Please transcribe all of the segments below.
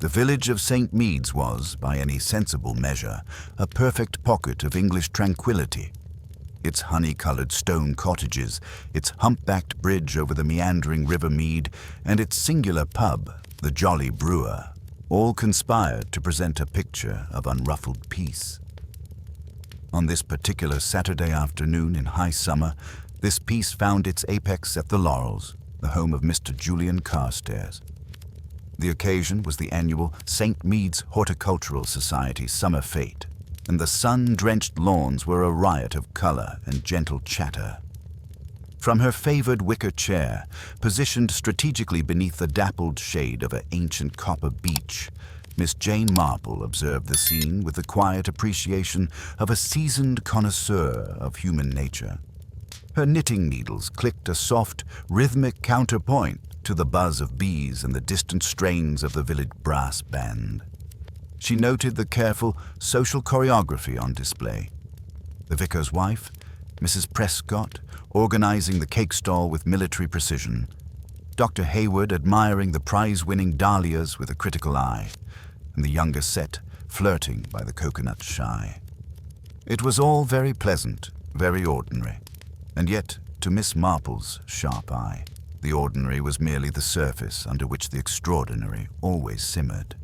The village of St. Mead's was, by any sensible measure, a perfect pocket of English tranquility. Its honey-colored stone cottages, its humpbacked bridge over the meandering river Mead, and its singular pub, the Jolly Brewer, all conspired to present a picture of unruffled peace. On this particular Saturday afternoon in high summer, this peace found its apex at the Laurels, the home of Mr. Julian Carstairs. The occasion was the annual St. Mead's Horticultural Society summer fete, and the sun-drenched lawns were a riot of color and gentle chatter. From her favored wicker chair, positioned strategically beneath the dappled shade of an ancient copper beech, Miss Jane Marple observed the scene with the quiet appreciation of a seasoned connoisseur of human nature. Her knitting needles clicked a soft, rhythmic counterpoint to the buzz of bees and the distant strains of the village brass band. She noted the careful social choreography on display. The vicar's wife, Mrs. Prescott, organizing the cake stall with military precision. Dr. Hayward admiring the prize-winning dahlias with a critical eye, and the younger set flirting by the coconut shy. It was all very pleasant, very ordinary, and yet, to Miss Marple's sharp eye, the ordinary was merely the surface under which the extraordinary always simmered.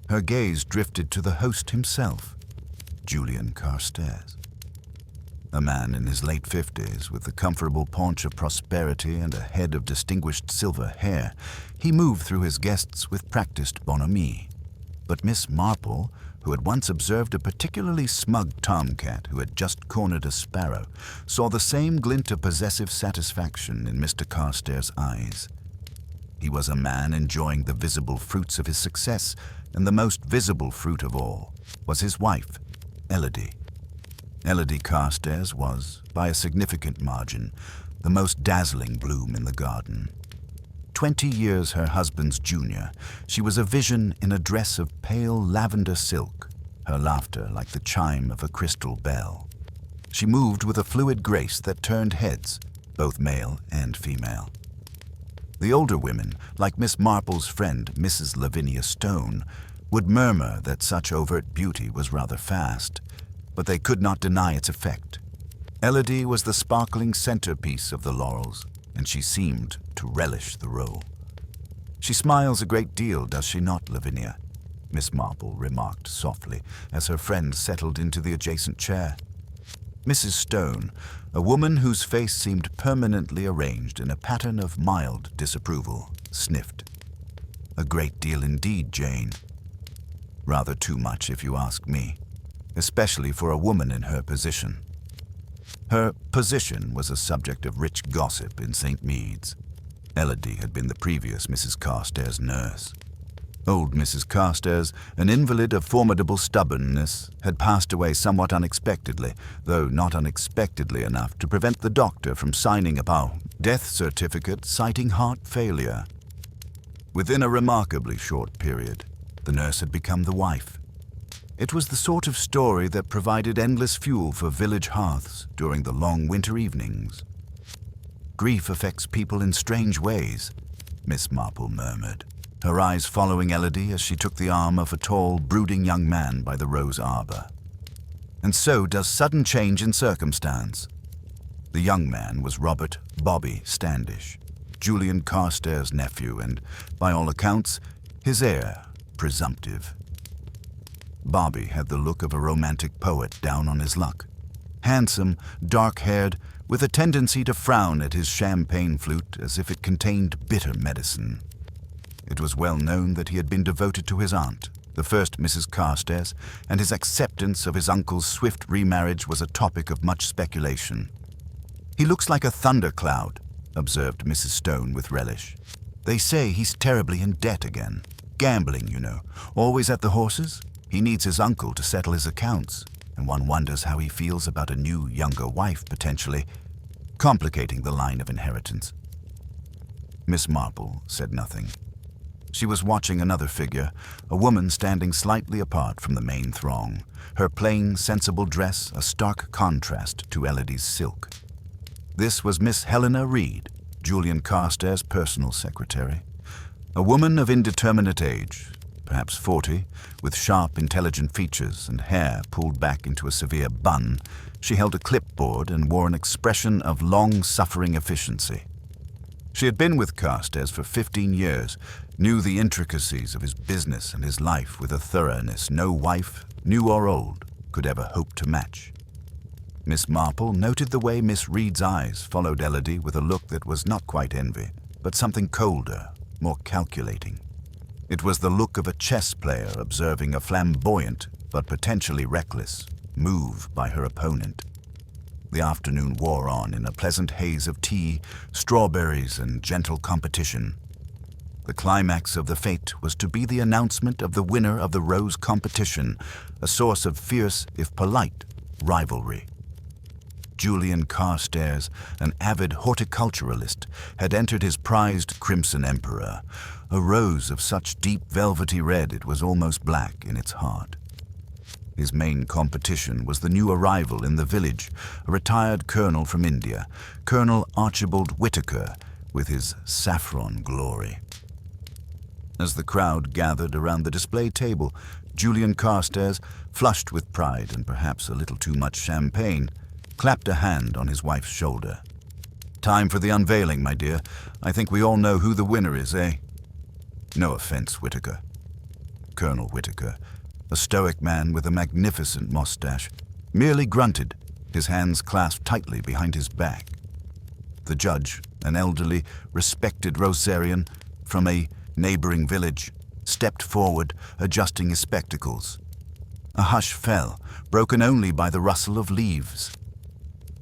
Her gaze drifted to the host himself, Julian Carstairs. A man in his late 50s, with the comfortable paunch of prosperity and a head of distinguished silver hair, he moved through his guests with practiced bonhomie. But Miss Marple, who had once observed a particularly smug tomcat who had just cornered a sparrow, saw the same glint of possessive satisfaction in Mr. Carstairs' eyes. He was a man enjoying the visible fruits of his success, and the most visible fruit of all was his wife, Elodie. Elodie Carstairs was, by a significant margin, the most dazzling bloom in the garden. 20 years her husband's junior, she was a vision in a dress of pale lavender silk, her laughter like the chime of a crystal bell. She moved with a fluid grace that turned heads, both male and female. The older women, like Miss Marple's friend, Mrs. Lavinia Stone, would murmur that such overt beauty was rather fast, but they could not deny its effect. Elodie was the sparkling centerpiece of the Laurels, and she seemed to relish the role. "She smiles a great deal, does she not, Lavinia?" Miss Marple remarked softly as her friend settled into the adjacent chair. Mrs. Stone, a woman whose face seemed permanently arranged in a pattern of mild disapproval, sniffed. "A great deal indeed, Jane. Rather too much, if you ask me, especially for a woman in her position." Her position was a subject of rich gossip in St. Mead's. Elodie had been the previous Mrs. Carstairs' nurse. Old Mrs. Carstairs, an invalid of formidable stubbornness, had passed away somewhat unexpectedly, though not unexpectedly enough to prevent the doctor from signing a death certificate citing heart failure. Within a remarkably short period, the nurse had become the wife. It was the sort of story that provided endless fuel for village hearths during the long winter evenings. "Grief affects people in strange ways," Miss Marple murmured, her eyes following Elodie as she took the arm of a tall, brooding young man by the rose arbor. "And so does sudden change in circumstance." The young man was Robert "Bobby" Standish, Julian Carstairs' nephew, and, by all accounts, his heir presumptive. Bobby had the look of a romantic poet down on his luck. Handsome, dark-haired, with a tendency to frown at his champagne flute as if it contained bitter medicine. It was well known that he had been devoted to his aunt, the first Mrs. Carstairs, and his acceptance of his uncle's swift remarriage was a topic of much speculation. "He looks like a thundercloud," observed Mrs. Stone with relish. "They say he's terribly in debt again. Gambling, you know. Always at the horses. He needs his uncle to settle his accounts, and one wonders how he feels about a new, younger wife, potentially, complicating the line of inheritance." Miss Marple said nothing. She was watching another figure, a woman standing slightly apart from the main throng, her plain, sensible dress a stark contrast to Elodie's silk. This was Miss Helena Reed, Julian Carstairs' personal secretary. A woman of indeterminate age, perhaps 40, with sharp, intelligent features and hair pulled back into a severe bun, she held a clipboard and wore an expression of long-suffering efficiency. She had been with Carstairs for 15 years, knew the intricacies of his business and his life with a thoroughness no wife, new or old, could ever hope to match. Miss Marple noted the way Miss Reed's eyes followed Elodie with a look that was not quite envy, but something colder, more calculating. It was the look of a chess player observing a flamboyant, but potentially reckless, move by her opponent. The afternoon wore on in a pleasant haze of tea, strawberries, and gentle competition. The climax of the fete was to be the announcement of the winner of the rose competition, a source of fierce, if polite, rivalry. Julian Carstairs, an avid horticulturalist, had entered his prized Crimson Emperor, a rose of such deep velvety red it was almost black in its heart. His main competition was the new arrival in the village, a retired colonel from India, Colonel Archibald Whitaker, with his saffron glory. As the crowd gathered around the display table, Julian Carstairs, flushed with pride and perhaps a little too much champagne, clapped a hand on his wife's shoulder. "Time for the unveiling, my dear. I think we all know who the winner is, eh?" "No offense, Whitaker." Colonel Whitaker, a stoic man with a magnificent mustache, merely grunted, his hands clasped tightly behind his back. The judge, an elderly, respected Rosarian from a neighboring village, stepped forward, adjusting his spectacles. A hush fell, broken only by the rustle of leaves.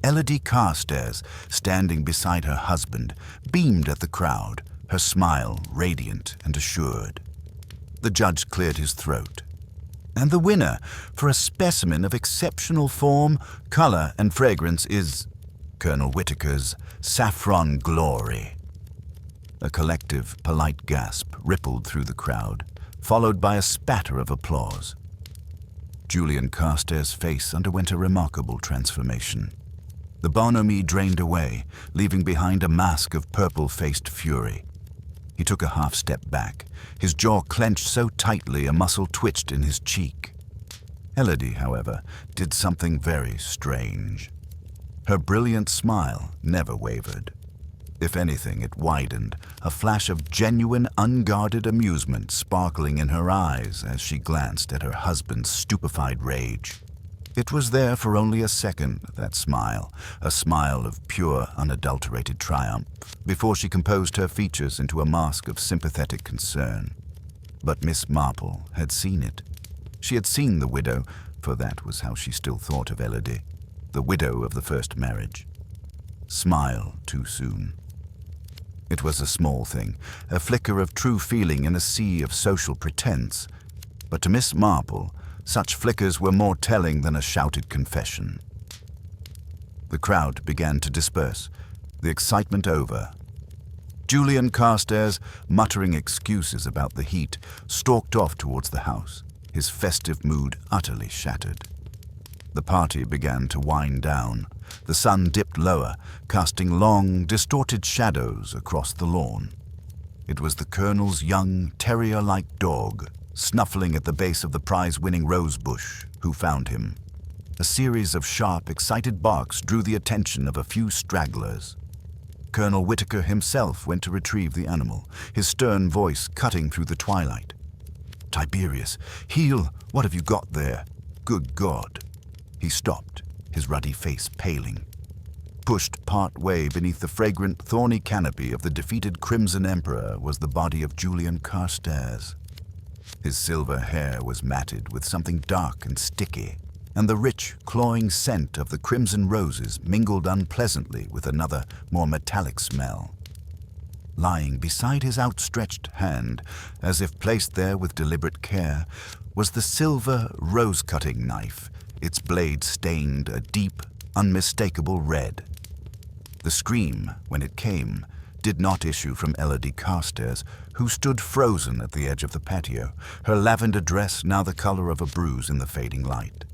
Elodie Carstairs, standing beside her husband, beamed at the crowd, her smile radiant and assured. The judge cleared his throat. "And the winner, for a specimen of exceptional form, color, and fragrance, is Colonel Whitaker's Saffron Glory." A collective, polite gasp rippled through the crowd, followed by a spatter of applause. Julian Carstairs' face underwent a remarkable transformation. The bonhomie drained away, leaving behind a mask of purple-faced fury. He took a half-step back, his jaw clenched so tightly a muscle twitched in his cheek. Elodie, however, did something very strange. Her brilliant smile never wavered. If anything, it widened, a flash of genuine, unguarded amusement sparkling in her eyes as she glanced at her husband's stupefied rage. It was there for only a second, that smile, a smile of pure, unadulterated triumph, before she composed her features into a mask of sympathetic concern. But Miss Marple had seen it. She had seen the widow, for that was how she still thought of Elodie, the widow of the first marriage. Smile too soon. It was a small thing, a flicker of true feeling in a sea of social pretense. But to Miss Marple, such flickers were more telling than a shouted confession. The crowd began to disperse, the excitement over. Julian Carstairs, muttering excuses about the heat, stalked off towards the house, his festive mood utterly shattered. The party began to wind down. The sun dipped lower, casting long, distorted shadows across the lawn. It was the colonel's young, terrier-like dog, snuffling at the base of the prize-winning rose bush, who found him. A series of sharp, excited barks drew the attention of a few stragglers. Colonel Whitaker himself went to retrieve the animal, his stern voice cutting through the twilight. "Tiberius, heel, what have you got there? Good God!" He stopped, his ruddy face paling. Pushed part way beneath the fragrant, thorny canopy of the defeated Crimson Emperor was the body of Julian Carstairs. His silver hair was matted with something dark and sticky, and the rich, cloying scent of the crimson roses mingled unpleasantly with another, more metallic smell. Lying beside his outstretched hand, as if placed there with deliberate care, was the silver rose-cutting knife, its blade stained a deep, unmistakable red. The scream, when it came, did not issue from Elodie Carstairs, who stood frozen at the edge of the patio, her lavender dress now the color of a bruise in the fading light.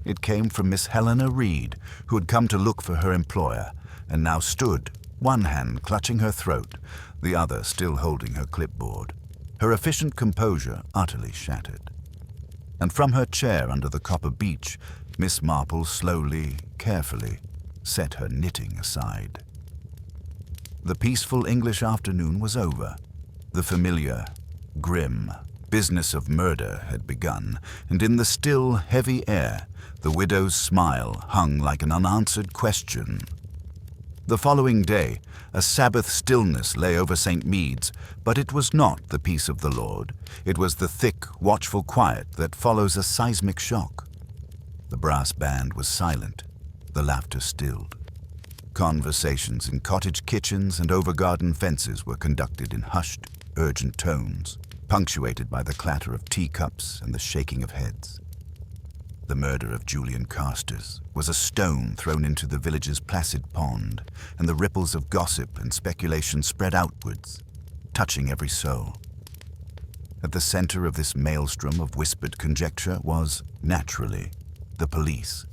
It came from Miss Helena Reed, who had come to look for her employer, and now stood, one hand clutching her throat, the other still holding her clipboard, her efficient composure utterly shattered. And from her chair under the copper beech, Miss Marple slowly, carefully, set her knitting aside. The peaceful English afternoon was over. The familiar, grim business of murder had begun, and in the still, heavy air, the widow's smile hung like an unanswered question. The following day, a Sabbath stillness lay over St. Mead's, but it was not the peace of the Lord. It was the thick, watchful quiet that follows a seismic shock. The brass band was silent, the laughter stilled. Conversations in cottage kitchens and over garden fences were conducted in hushed, urgent tones, punctuated by the clatter of teacups and the shaking of heads. The murder of Julian Carstairs was a stone thrown into the village's placid pond, and the ripples of gossip and speculation spread outwards, touching every soul. At the center of this maelstrom of whispered conjecture was, naturally, the police.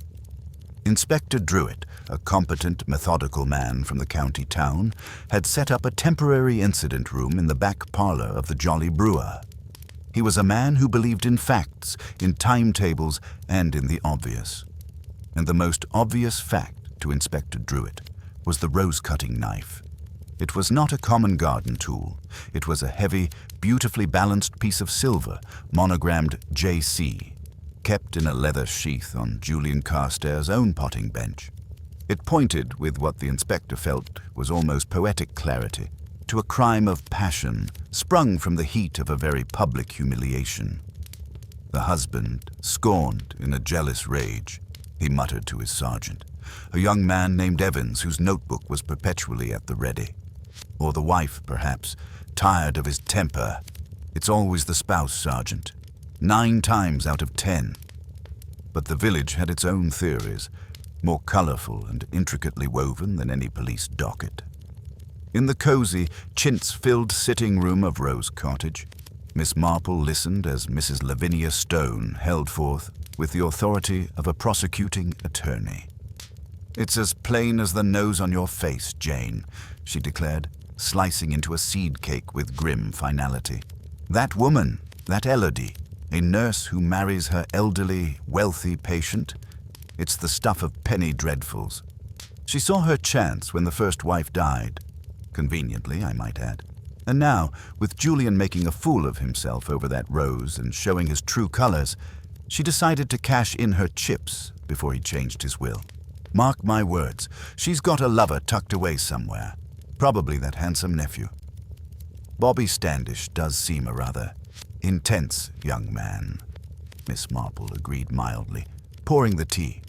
Inspector Druitt, a competent, methodical man from the county town, had set up a temporary incident room in the back parlor of the Jolly Brewer. He was a man who believed in facts, in timetables, and in the obvious. And the most obvious fact to Inspector Druitt was the rose-cutting knife. It was not a common garden tool. It was a heavy, beautifully balanced piece of silver, monogrammed J.C., kept in a leather sheath on Julian Carstairs' own potting bench. It pointed, with what the inspector felt was almost poetic clarity, to a crime of passion sprung from the heat of a very public humiliation. The husband, scorned in a jealous rage, he muttered to his sergeant, a young man named Evans whose notebook was perpetually at the ready. Or the wife, perhaps, tired of his temper. It's always the spouse, Sergeant. 9 times out of 10. But the village had its own theories, more colorful and intricately woven than any police docket. In the cozy, chintz-filled sitting room of Rose Cottage, Miss Marple listened as Mrs. Lavinia Stone held forth with the authority of a prosecuting attorney. "It's as plain as the nose on your face, Jane," she declared, slicing into a seed cake with grim finality. "That woman, that Elodie, a nurse who marries her elderly, wealthy patient, it's the stuff of penny dreadfuls. She saw her chance when the first wife died. Conveniently, I might add. And now, with Julian making a fool of himself over that rose and showing his true colors, she decided to cash in her chips before he changed his will. Mark my words, she's got a lover tucked away somewhere, probably that handsome nephew. Bobby Standish does seem a rather intense young man," Miss Marple agreed mildly, pouring the tea.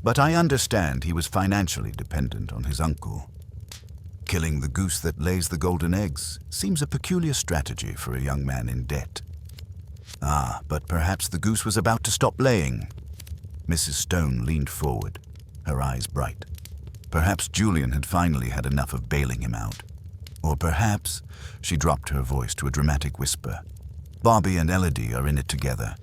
"But I understand he was financially dependent on his uncle. Killing the goose that lays the golden eggs seems a peculiar strategy for a young man in debt." "Ah, but perhaps the goose was about to stop laying." Mrs. Stone leaned forward, her eyes bright. Perhaps Julian had finally had enough of bailing him out. Or perhaps, she dropped her voice to a dramatic whisper, Bobby and Elodie are in it together.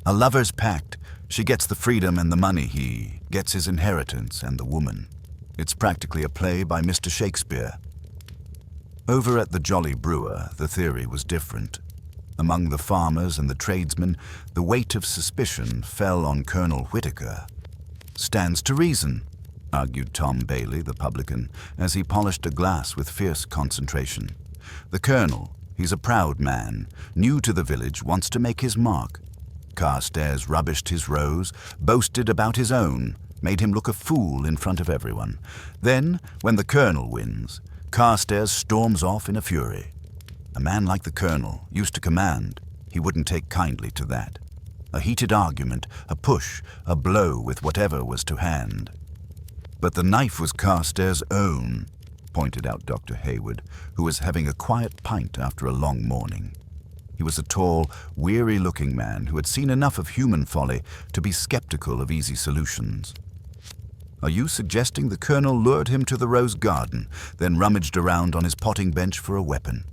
A lover's pact. She gets the freedom and the money, he gets his inheritance and the woman. It's practically a play by Mr. Shakespeare. Over at the Jolly Brewer, the theory was different. Among the farmers and the tradesmen, the weight of suspicion fell on Colonel Whitaker. "Stands to reason," argued Tom Bailey, the publican, as he polished a glass with fierce concentration. "The Colonel, he's a proud man, new to the village, wants to make his mark. Carstairs rubbished his rose, boasted about his own, made him look a fool in front of everyone. Then, when the Colonel wins, Carstairs storms off in a fury. A man like the Colonel, used to command, he wouldn't take kindly to that. A heated argument, a push, a blow with whatever was to hand. But the knife was Carstairs' own," pointed out Dr. Hayward, who was having a quiet pint after a long morning. He was a tall, weary-looking man who had seen enough of human folly to be skeptical of easy solutions. "Are you suggesting the Colonel lured him to the rose garden, then rummaged around on his potting bench for a weapon?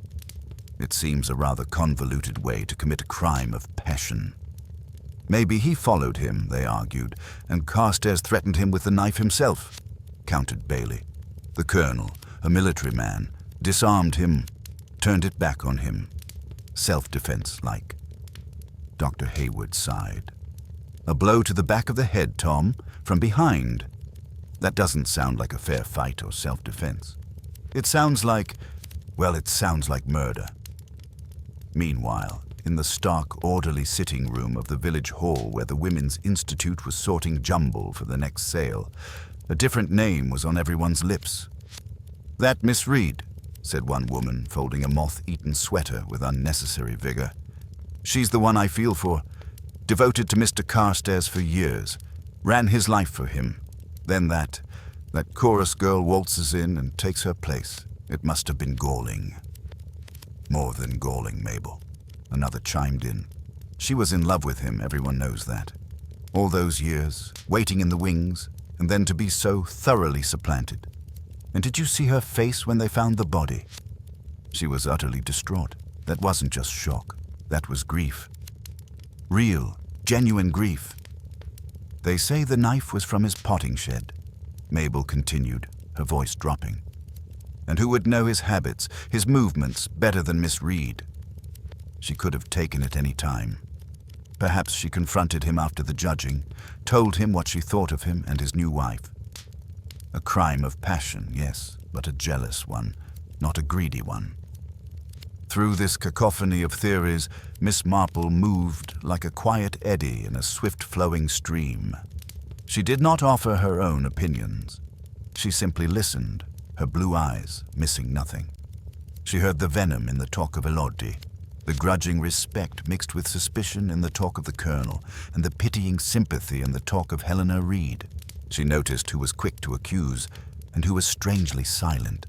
It seems a rather convoluted way to commit a crime of passion." "Maybe he followed him," they argued, "and Carstairs threatened him with the knife himself," countered Bailey. "The Colonel, a military man, disarmed him, turned it back on him. self-defense-like. Dr. Hayward sighed. A blow to the back of the head, Tom, from behind. That doesn't sound like a fair fight or self-defense. It sounds like murder. Meanwhile, in the stark, orderly sitting room of the village hall where the Women's Institute was sorting jumble for the next sale, a different name was on everyone's lips. "That Miss Reed," said one woman, folding a moth-eaten sweater with unnecessary vigor. "She's the one I feel for. Devoted to Mr. Carstairs for years. Ran his life for him. Then that chorus girl waltzes in and takes her place. It must have been galling." "More than galling, Mabel," another chimed in. "She was in love with him, everyone knows that. All those years, waiting in the wings, and then to be so thoroughly supplanted. And did you see her face when they found the body? She was utterly distraught. That wasn't just shock. That was grief. Real, genuine grief. They say the knife was from his potting shed," Mabel continued, her voice dropping. "And who would know his habits, his movements, better than Miss Reed? She could have taken it any time. Perhaps she confronted him after the judging, told him what she thought of him and his new wife. A crime of passion, yes, but a jealous one, not a greedy one." Through this cacophony of theories, Miss Marple moved like a quiet eddy in a swift-flowing stream. She did not offer her own opinions. She simply listened, her blue eyes missing nothing. She heard the venom in the talk of Elodie, the grudging respect mixed with suspicion in the talk of the Colonel, and the pitying sympathy in the talk of Helena Reed. She noticed who was quick to accuse and who was strangely silent.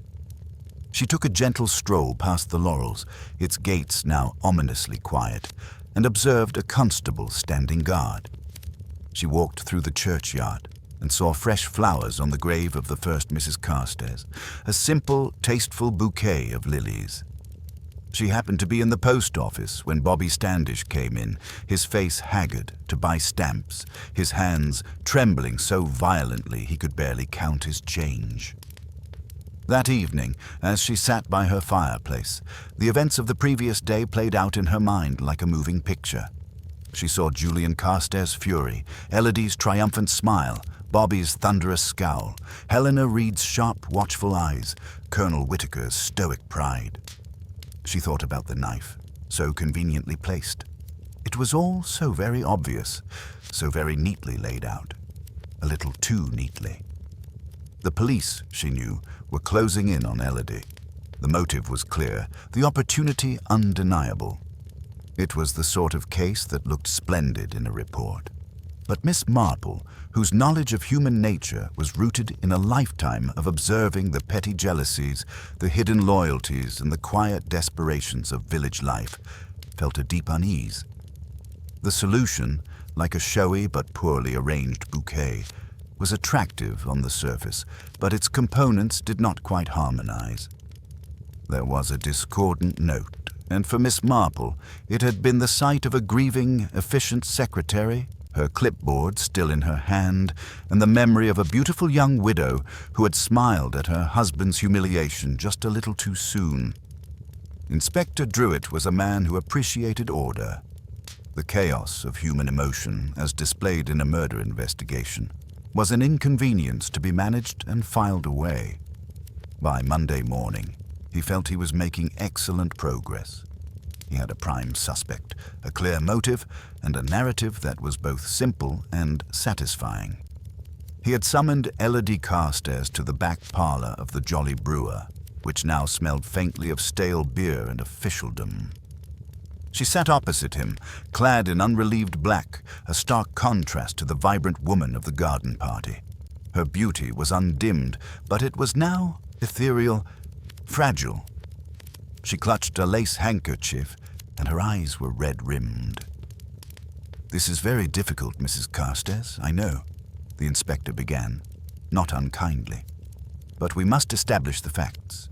She took a gentle stroll past the laurels, its gates now ominously quiet, and observed a constable standing guard. She walked through the churchyard and saw fresh flowers on the grave of the first Mrs. Carstairs, a simple, tasteful bouquet of lilies. She happened to be in the post office when Bobby Standish came in, his face haggard, to buy stamps, his hands trembling so violently he could barely count his change. That evening, as she sat by her fireplace, the events of the previous day played out in her mind like a moving picture. She saw Julian Carstairs' fury, Elodie's triumphant smile, Bobby's thunderous scowl, Helena Reed's sharp, watchful eyes, Colonel Whitaker's stoic pride. She thought about the knife, so conveniently placed. It was all so very obvious, so very neatly laid out. A little too neatly. The police, she knew, were closing in on Elodie. The motive was clear, the opportunity undeniable. It was the sort of case that looked splendid in a report. But Miss Marple, whose knowledge of human nature was rooted in a lifetime of observing the petty jealousies, the hidden loyalties, and the quiet desperations of village life, felt a deep unease. The solution, like a showy but poorly arranged bouquet, was attractive on the surface, but its components did not quite harmonize. There was a discordant note, and for Miss Marple, it had been the sight of a grieving, efficient secretary, her clipboard still in her hand, and the memory of a beautiful young widow who had smiled at her husband's humiliation just a little too soon. Inspector Druitt was a man who appreciated order, the chaos of human emotion as displayed in a murder investigation was an inconvenience to be managed and filed away. By Monday morning, he felt he was making excellent progress. He had a prime suspect, a clear motive, and a narrative that was both simple and satisfying. He had summoned Elodie Carstairs to the back parlor of the Jolly Brewer, which now smelled faintly of stale beer and officialdom. She sat opposite him, clad in unrelieved black, a stark contrast to the vibrant woman of the garden party. Her beauty was undimmed, but it was now ethereal, fragile. She clutched a lace handkerchief, and her eyes were red-rimmed. "This is very difficult, Mrs. Carstairs, I know," the inspector began, not unkindly. "But we must establish the facts.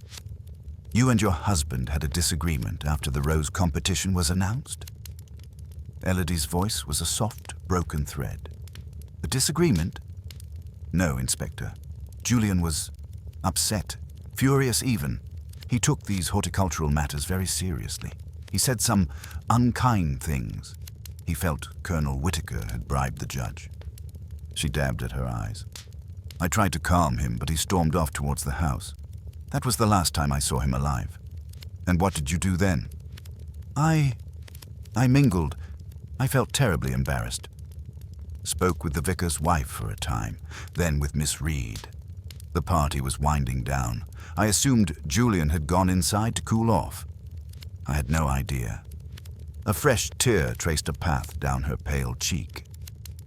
You and your husband had a disagreement after the rose competition was announced?" Elodie's voice was a soft, broken thread. "A disagreement?" "No, Inspector. Julian was upset, furious even. He took these horticultural matters very seriously. He said some unkind things. He felt Colonel Whittaker had bribed the judge. She dabbed at her eyes. I tried to calm him, but he stormed off towards the house. That was the last time I saw him alive. And what did you do then? I mingled. I felt terribly embarrassed. Spoke with the vicar's wife for a time, then with Miss Reed. The party was winding down. I assumed Julian had gone inside to cool off. I had no idea. A fresh tear traced a path down her pale cheek.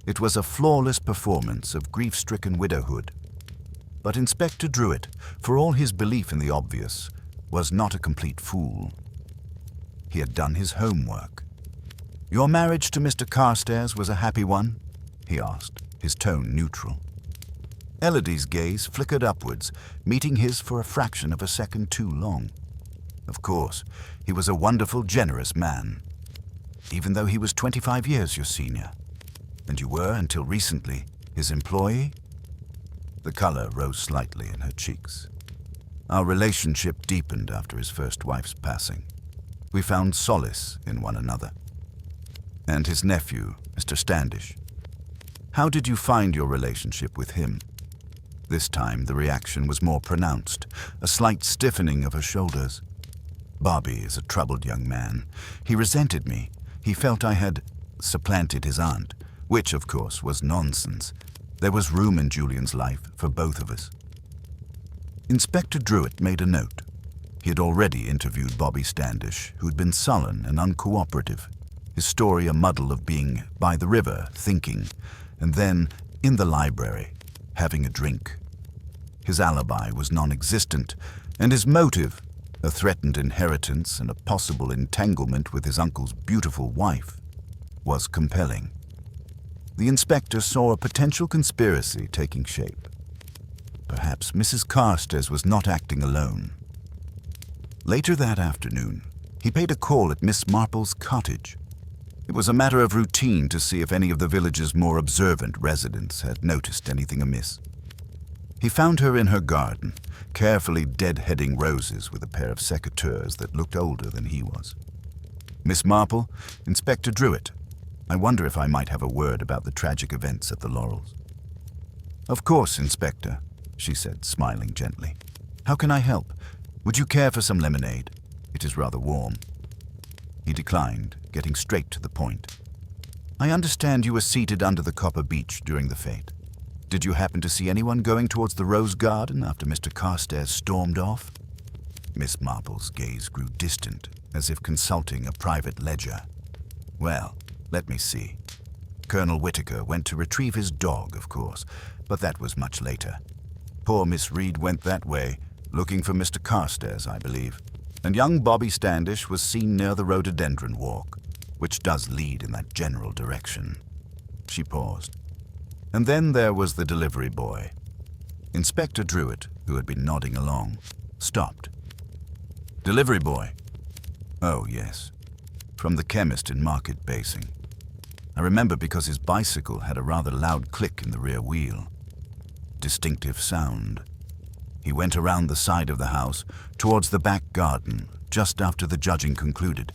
It was a flawless performance of grief-stricken widowhood. But Inspector Druitt, for all his belief in the obvious, was not a complete fool. He had done his homework. "Your marriage to Mr. Carstairs was a happy one?" he asked, his tone neutral. Elodie's gaze flickered upwards, meeting his for a fraction of a second too long. Of course, he was a wonderful, generous man, even though he was 25 years your senior. And you were, until recently, his employee? The color rose slightly in her cheeks. Our relationship deepened after his first wife's passing. We found solace in one another. And his nephew, Mr. Standish. How did you find your relationship with him? This time the reaction was more pronounced, a slight stiffening of her shoulders. Bobby is a troubled young man. He resented me. He felt I had supplanted his aunt, which, of course, was nonsense. There was room in Julian's life for both of us. Inspector Druitt made a note. He had already interviewed Bobby Standish, who had been sullen and uncooperative, his story a muddle of being by the river, thinking, and then in the library, having a drink. His alibi was non-existent, and his motive, a threatened inheritance and a possible entanglement with his uncle's beautiful wife, was compelling. The inspector saw a potential conspiracy taking shape. Perhaps Mrs. Carstairs was not acting alone. Later that afternoon, he paid a call at Miss Marple's cottage. It was a matter of routine to see if any of the village's more observant residents had noticed anything amiss. He found her in her garden, carefully deadheading roses with a pair of secateurs that looked older than he was. "Miss Marple, Inspector Druitt. I wonder if I might have a word about the tragic events at the Laurels." "Of course, Inspector," she said, smiling gently. "How can I help? Would you care for some lemonade? It is rather warm." He declined, getting straight to the point. "I understand you were seated under the copper beech during the fete. Did you happen to see anyone going towards the rose garden after Mr. Carstairs stormed off?" Miss Marple's gaze grew distant, as if consulting a private ledger. "Well, let me see. Colonel Whittaker went to retrieve his dog, of course, but that was much later. Poor Miss Reed went that way, looking for Mr. Carstairs, I believe, and young Bobby Standish was seen near the rhododendron walk, which does lead in that general direction." She paused. "And then there was the delivery boy." Inspector Druitt, who had been nodding along, stopped. "Delivery boy? Oh, yes. From the chemist in Market Basing. I remember because his bicycle had a rather loud click in the rear wheel. Distinctive sound. He went around the side of the house, towards the back garden, just after the judging concluded.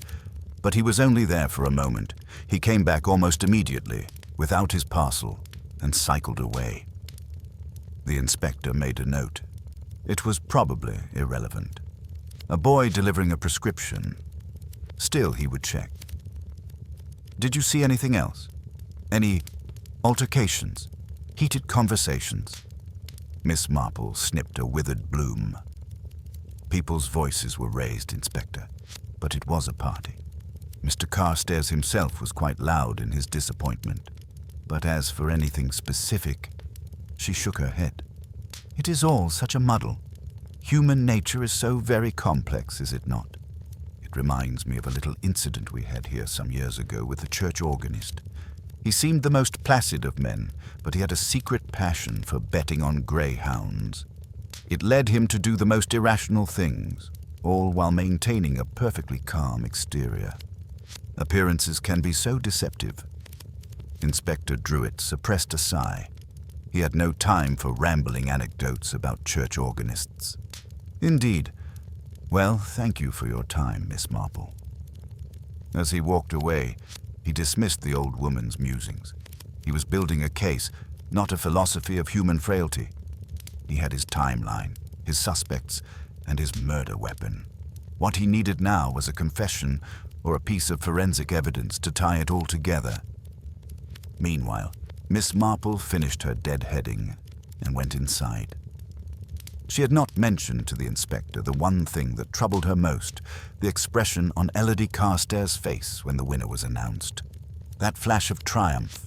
But he was only there for a moment. He came back almost immediately, without his parcel, and cycled away." The inspector made a note. It was probably irrelevant. A boy delivering a prescription. Still, he would check. "Did you see anything else? Any altercations? Heated conversations?" Miss Marple snipped a withered bloom. People's voices were raised, Inspector, but it was a party. Mr. Carstairs himself was quite loud in his disappointment. But as for anything specific, she shook her head. "It is all such a muddle. Human nature is so very complex, is it not? It reminds me of a little incident we had here some years ago with the church organist. He seemed the most placid of men, but he had a secret passion for betting on greyhounds. It led him to do the most irrational things, all while maintaining a perfectly calm exterior. Appearances can be so deceptive." Inspector Druitt suppressed a sigh. He had no time for rambling anecdotes about church organists. "Indeed. Well, thank you for your time, Miss Marple." As he walked away, he dismissed the old woman's musings. He was building a case, not a philosophy of human frailty. He had his timeline, his suspects, and his murder weapon. What he needed now was a confession or a piece of forensic evidence to tie it all together. Meanwhile, Miss Marple finished her deadheading and went inside. She had not mentioned to the inspector the one thing that troubled her most, the expression on Elodie Carstairs' face when the winner was announced. That flash of triumph.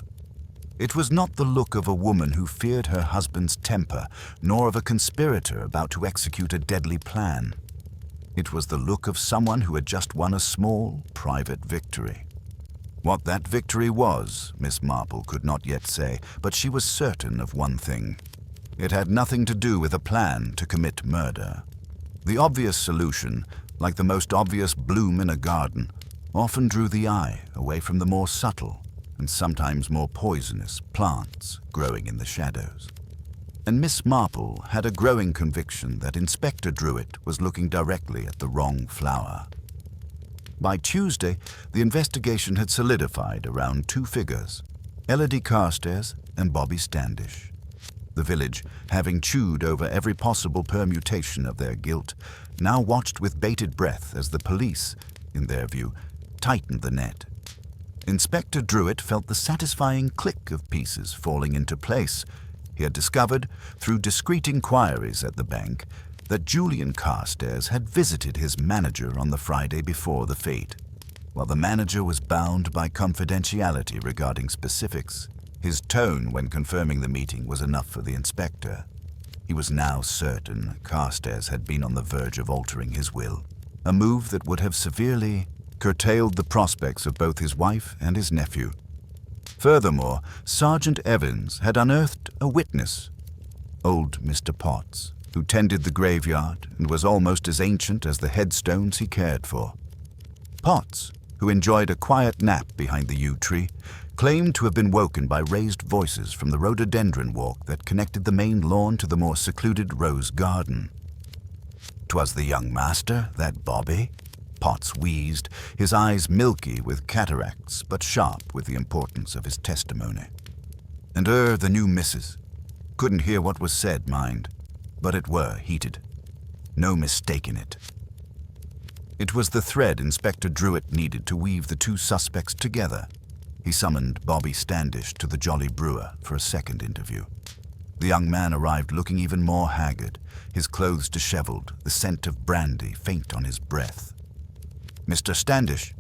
It was not the look of a woman who feared her husband's temper, nor of a conspirator about to execute a deadly plan. It was the look of someone who had just won a small, private victory. What that victory was, Miss Marple could not yet say, but she was certain of one thing. It had nothing to do with a plan to commit murder. The obvious solution, like the most obvious bloom in a garden, often drew the eye away from the more subtle and sometimes more poisonous plants growing in the shadows. And Miss Marple had a growing conviction that Inspector Druitt was looking directly at the wrong flower. By Tuesday, the investigation had solidified around two figures, Elodie Carstairs and Bobby Standish. The village, having chewed over every possible permutation of their guilt, now watched with bated breath as the police, in their view, tightened the net. Inspector Druitt felt the satisfying click of pieces falling into place. He had discovered, through discreet inquiries at the bank, that Julian Carstairs had visited his manager on the Friday before the fete. While the manager was bound by confidentiality regarding specifics, his tone when confirming the meeting was enough for the inspector. He was now certain Carstairs had been on the verge of altering his will, a move that would have severely curtailed the prospects of both his wife and his nephew. Furthermore, Sergeant Evans had unearthed a witness, old Mr. Potts, who tended the graveyard and was almost as ancient as the headstones he cared for. Potts, who enjoyed a quiet nap behind the yew tree, claimed to have been woken by raised voices from the rhododendron walk that connected the main lawn to the more secluded rose garden. "'Twas the young master, that Bobby?" Potts wheezed, his eyes milky with cataracts but sharp with the importance of his testimony. "And the new missus. Couldn't hear what was said, mind, but it were heated. No mistaking it." It was the thread Inspector Druitt needed to weave the two suspects together. He summoned Bobby Standish to the Jolly Brewer for a second interview. The young man arrived looking even more haggard, his clothes disheveled, the scent of brandy faint on his breath. "Mr. Standish,"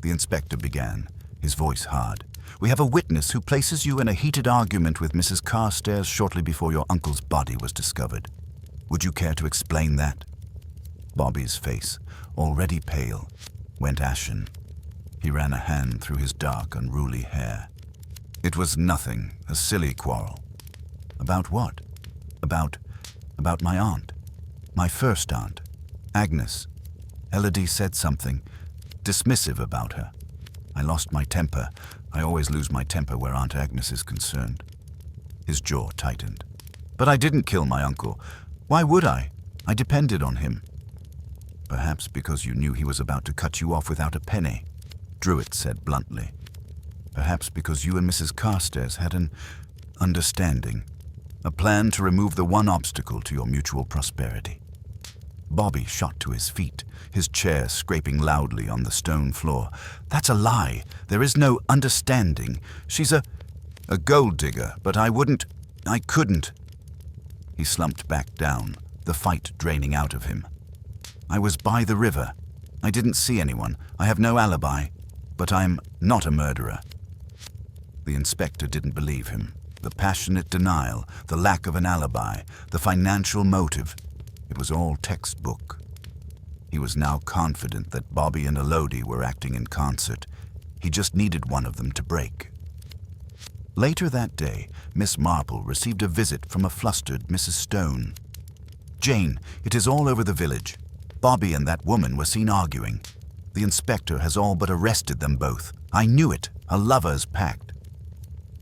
the inspector began, his voice hard, "we have a witness who places you in a heated argument with Mrs. Carstairs shortly before your uncle's body was discovered. Would you care to explain that?" Bobby's face, already pale, went ashen. He ran a hand through his dark, unruly hair. "It was nothing, a silly quarrel." "About what?" About my aunt. My first aunt, Agnes. Elodie said something dismissive about her. I lost my temper. I always lose my temper where Aunt Agnes is concerned." His jaw tightened. "But I didn't kill my uncle. Why would I? I depended on him." "Perhaps because you knew he was about to cut you off without a penny," Druitt said bluntly. "Perhaps because you and Mrs. Carstairs had an understanding, a plan to remove the one obstacle to your mutual prosperity." Bobby shot to his feet, his chair scraping loudly on the stone floor. "That's a lie. There is no understanding. She's a gold digger, but I couldn't." He slumped back down, the fight draining out of him. "I was by the river. I didn't see anyone. I have no alibi, but I'm not a murderer." The inspector didn't believe him. The passionate denial, the lack of an alibi, the financial motive, it was all textbook. He was now confident that Bobby and Elodie were acting in concert. He just needed one of them to break. Later that day, Miss Marple received a visit from a flustered Mrs. Stone. "Jane, it is all over the village. Bobby and that woman were seen arguing. The inspector has all but arrested them both. I knew it, a lover's pact."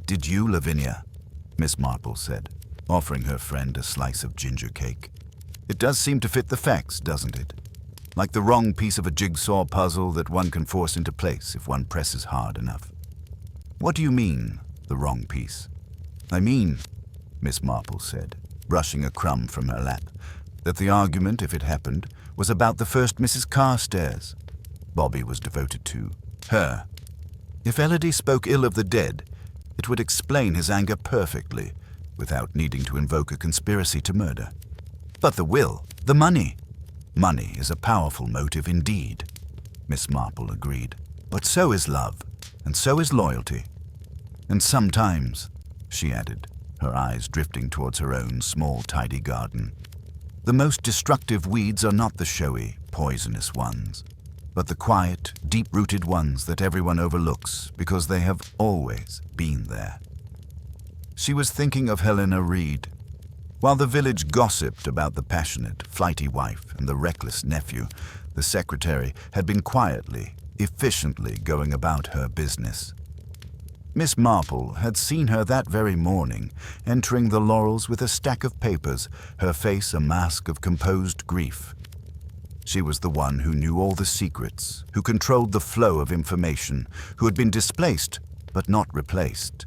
"Did you, Lavinia?" Miss Marple said, offering her friend a slice of ginger cake. "It does seem to fit the facts, doesn't it?" like the wrong piece of a jigsaw puzzle that one can force into place if one presses hard enough. What do you mean, the wrong piece? I mean, Miss Marple said, brushing a crumb from her lap, that the argument, if it happened, was about the first Mrs. Carstairs. Bobby was devoted to her. If Elodie spoke ill of the dead, it would explain his anger perfectly, without needing to invoke a conspiracy to murder. But the will, the money. Money is a powerful motive indeed, Miss Marple agreed. But so is love, and so is loyalty. And sometimes, she added, her eyes drifting towards her own small, tidy garden, the most destructive weeds are not the showy, poisonous ones, but the quiet, deep-rooted ones that everyone overlooks because they have always been there. She was thinking of Helena Reed. While the village gossiped about the passionate, flighty wife and the reckless nephew, the secretary had been quietly, efficiently going about her business. Miss Marple had seen her that very morning, entering the Laurels with a stack of papers, her face a mask of composed grief. She was the one who knew all the secrets, who controlled the flow of information, who had been displaced but not replaced.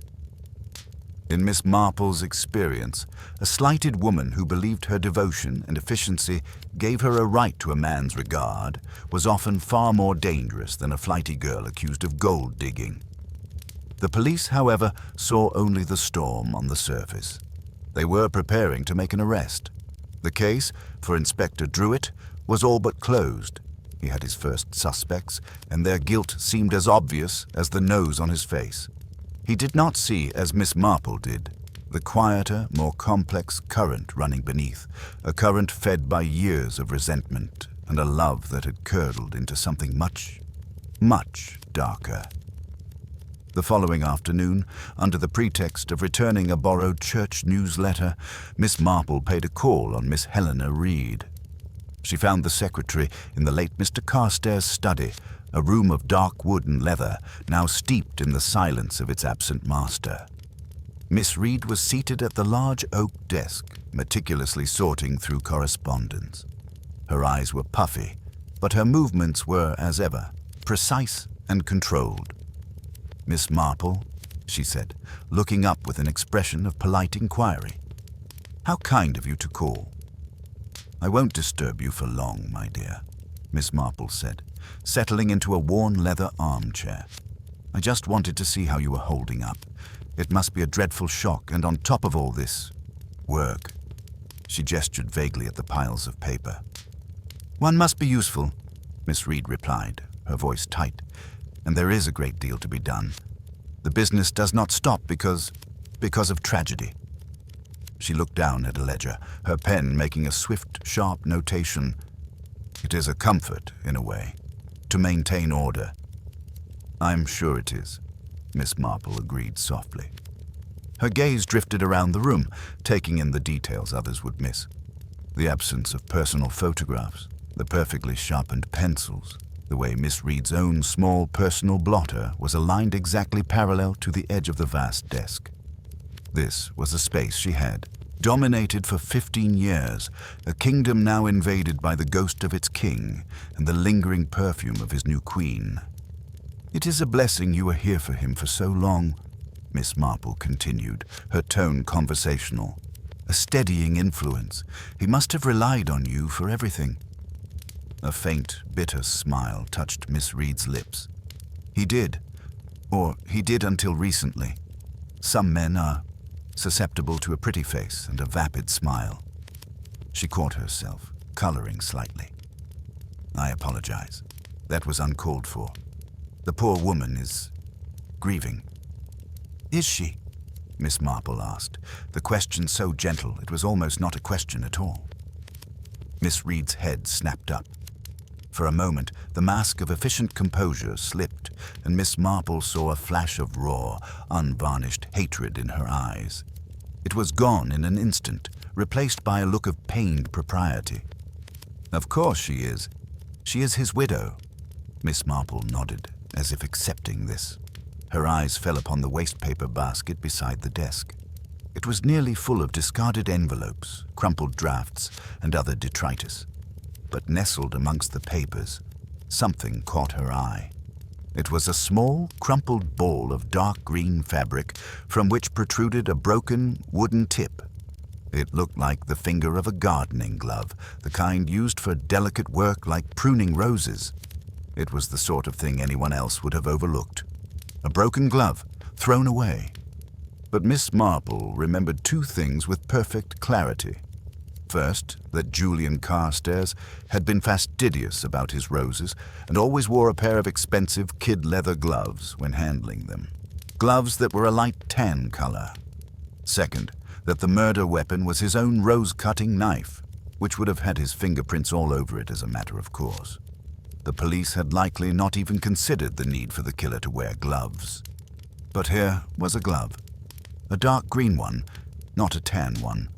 In Miss Marple's experience, a slighted woman who believed her devotion and efficiency gave her a right to a man's regard was often far more dangerous than a flighty girl accused of gold digging. The police, however, saw only the storm on the surface. They were preparing to make an arrest. The case, for Inspector Druitt, was all but closed. He had his first suspects, and their guilt seemed as obvious as the nose on his face. He did not see, as Miss Marple did, the quieter, more complex current running beneath, a current fed by years of resentment and a love that had curdled into something much, much darker. The following afternoon, under the pretext of returning a borrowed church newsletter, Miss Marple paid a call on Miss Helena Reed. She found the secretary in the late Mr. Carstairs' study, a room of dark wood and leather, now steeped in the silence of its absent master. Miss Reed was seated at the large oak desk, meticulously sorting through correspondence. Her eyes were puffy, but her movements were, as ever, precise and controlled. Miss Marple, she said, looking up with an expression of polite inquiry. How kind of you to call. I won't disturb you for long, my dear, Miss Marple said, settling into a worn leather armchair. I just wanted to see how you were holding up. It must be a dreadful shock, and on top of all this, work. She gestured vaguely at the piles of paper. One must be useful, Miss Reed replied, her voice tight. And there is a great deal to be done. The business does not stop because of tragedy. She looked down at a ledger, her pen making a swift, sharp notation. It is a comfort, in a way, to maintain order. I'm sure it is, Miss Marple agreed softly. Her gaze drifted around the room, taking in the details others would miss. The absence of personal photographs, the perfectly sharpened pencils, the way Miss Reed's own small personal blotter was aligned exactly parallel to the edge of the vast desk. This was a space she had, dominated for 15 years, a kingdom now invaded by the ghost of its king and the lingering perfume of his new queen. It is a blessing you were here for him for so long, Miss Marple continued, her tone conversational. A steadying influence. He must have relied on you for everything. A faint, bitter smile touched Miss Reed's lips. He did, or he did until recently. Some men are susceptible to a pretty face and a vapid smile. She caught herself, coloring slightly. I apologize. That was uncalled for. The poor woman is grieving. Is she? Miss Marple asked, the question so gentle it was almost not a question at all. Miss Reed's head snapped up. For a moment, the mask of efficient composure slipped, and Miss Marple saw a flash of raw, unvarnished hatred in her eyes. It was gone in an instant, replaced by a look of pained propriety. Of course she is. She is his widow. Miss Marple nodded, as if accepting this. Her eyes fell upon the wastepaper basket beside the desk. It was nearly full of discarded envelopes, crumpled drafts, and other detritus. but nestled amongst the papers, something caught her eye. It was a small, crumpled ball of dark green fabric from which protruded a broken wooden tip. It looked like the finger of a gardening glove, the kind used for delicate work like pruning roses. It was the sort of thing anyone else would have overlooked. A broken glove, thrown away. But Miss Marple remembered two things with perfect clarity. First, that Julian Carstairs had been fastidious about his roses and always wore a pair of expensive kid leather gloves when handling them. Gloves that were a light tan color. Second, that the murder weapon was his own rose-cutting knife, which would have had his fingerprints all over it as a matter of course. The police had likely not even considered the need for the killer to wear gloves. But here was a glove. A dark green one, not a tan one.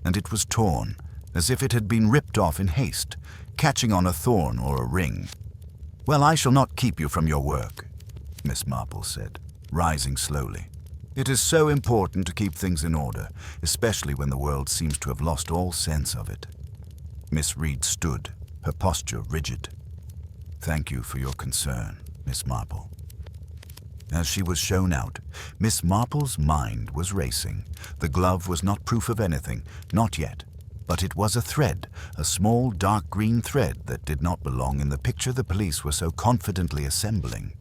And it was torn, as if it had been ripped off in haste, catching on a thorn or a ring. "Well, I shall not keep you from your work," Miss Marple said, rising slowly. "It is so important to keep things in order, especially when the world seems to have lost all sense of it." Miss Reed stood, her posture rigid. "Thank you for your concern, Miss Marple." As she was shown out, Miss Marple's mind was racing. The glove was not proof of anything, not yet. But it was a thread, a small dark green thread that did not belong in the picture the police were so confidently assembling.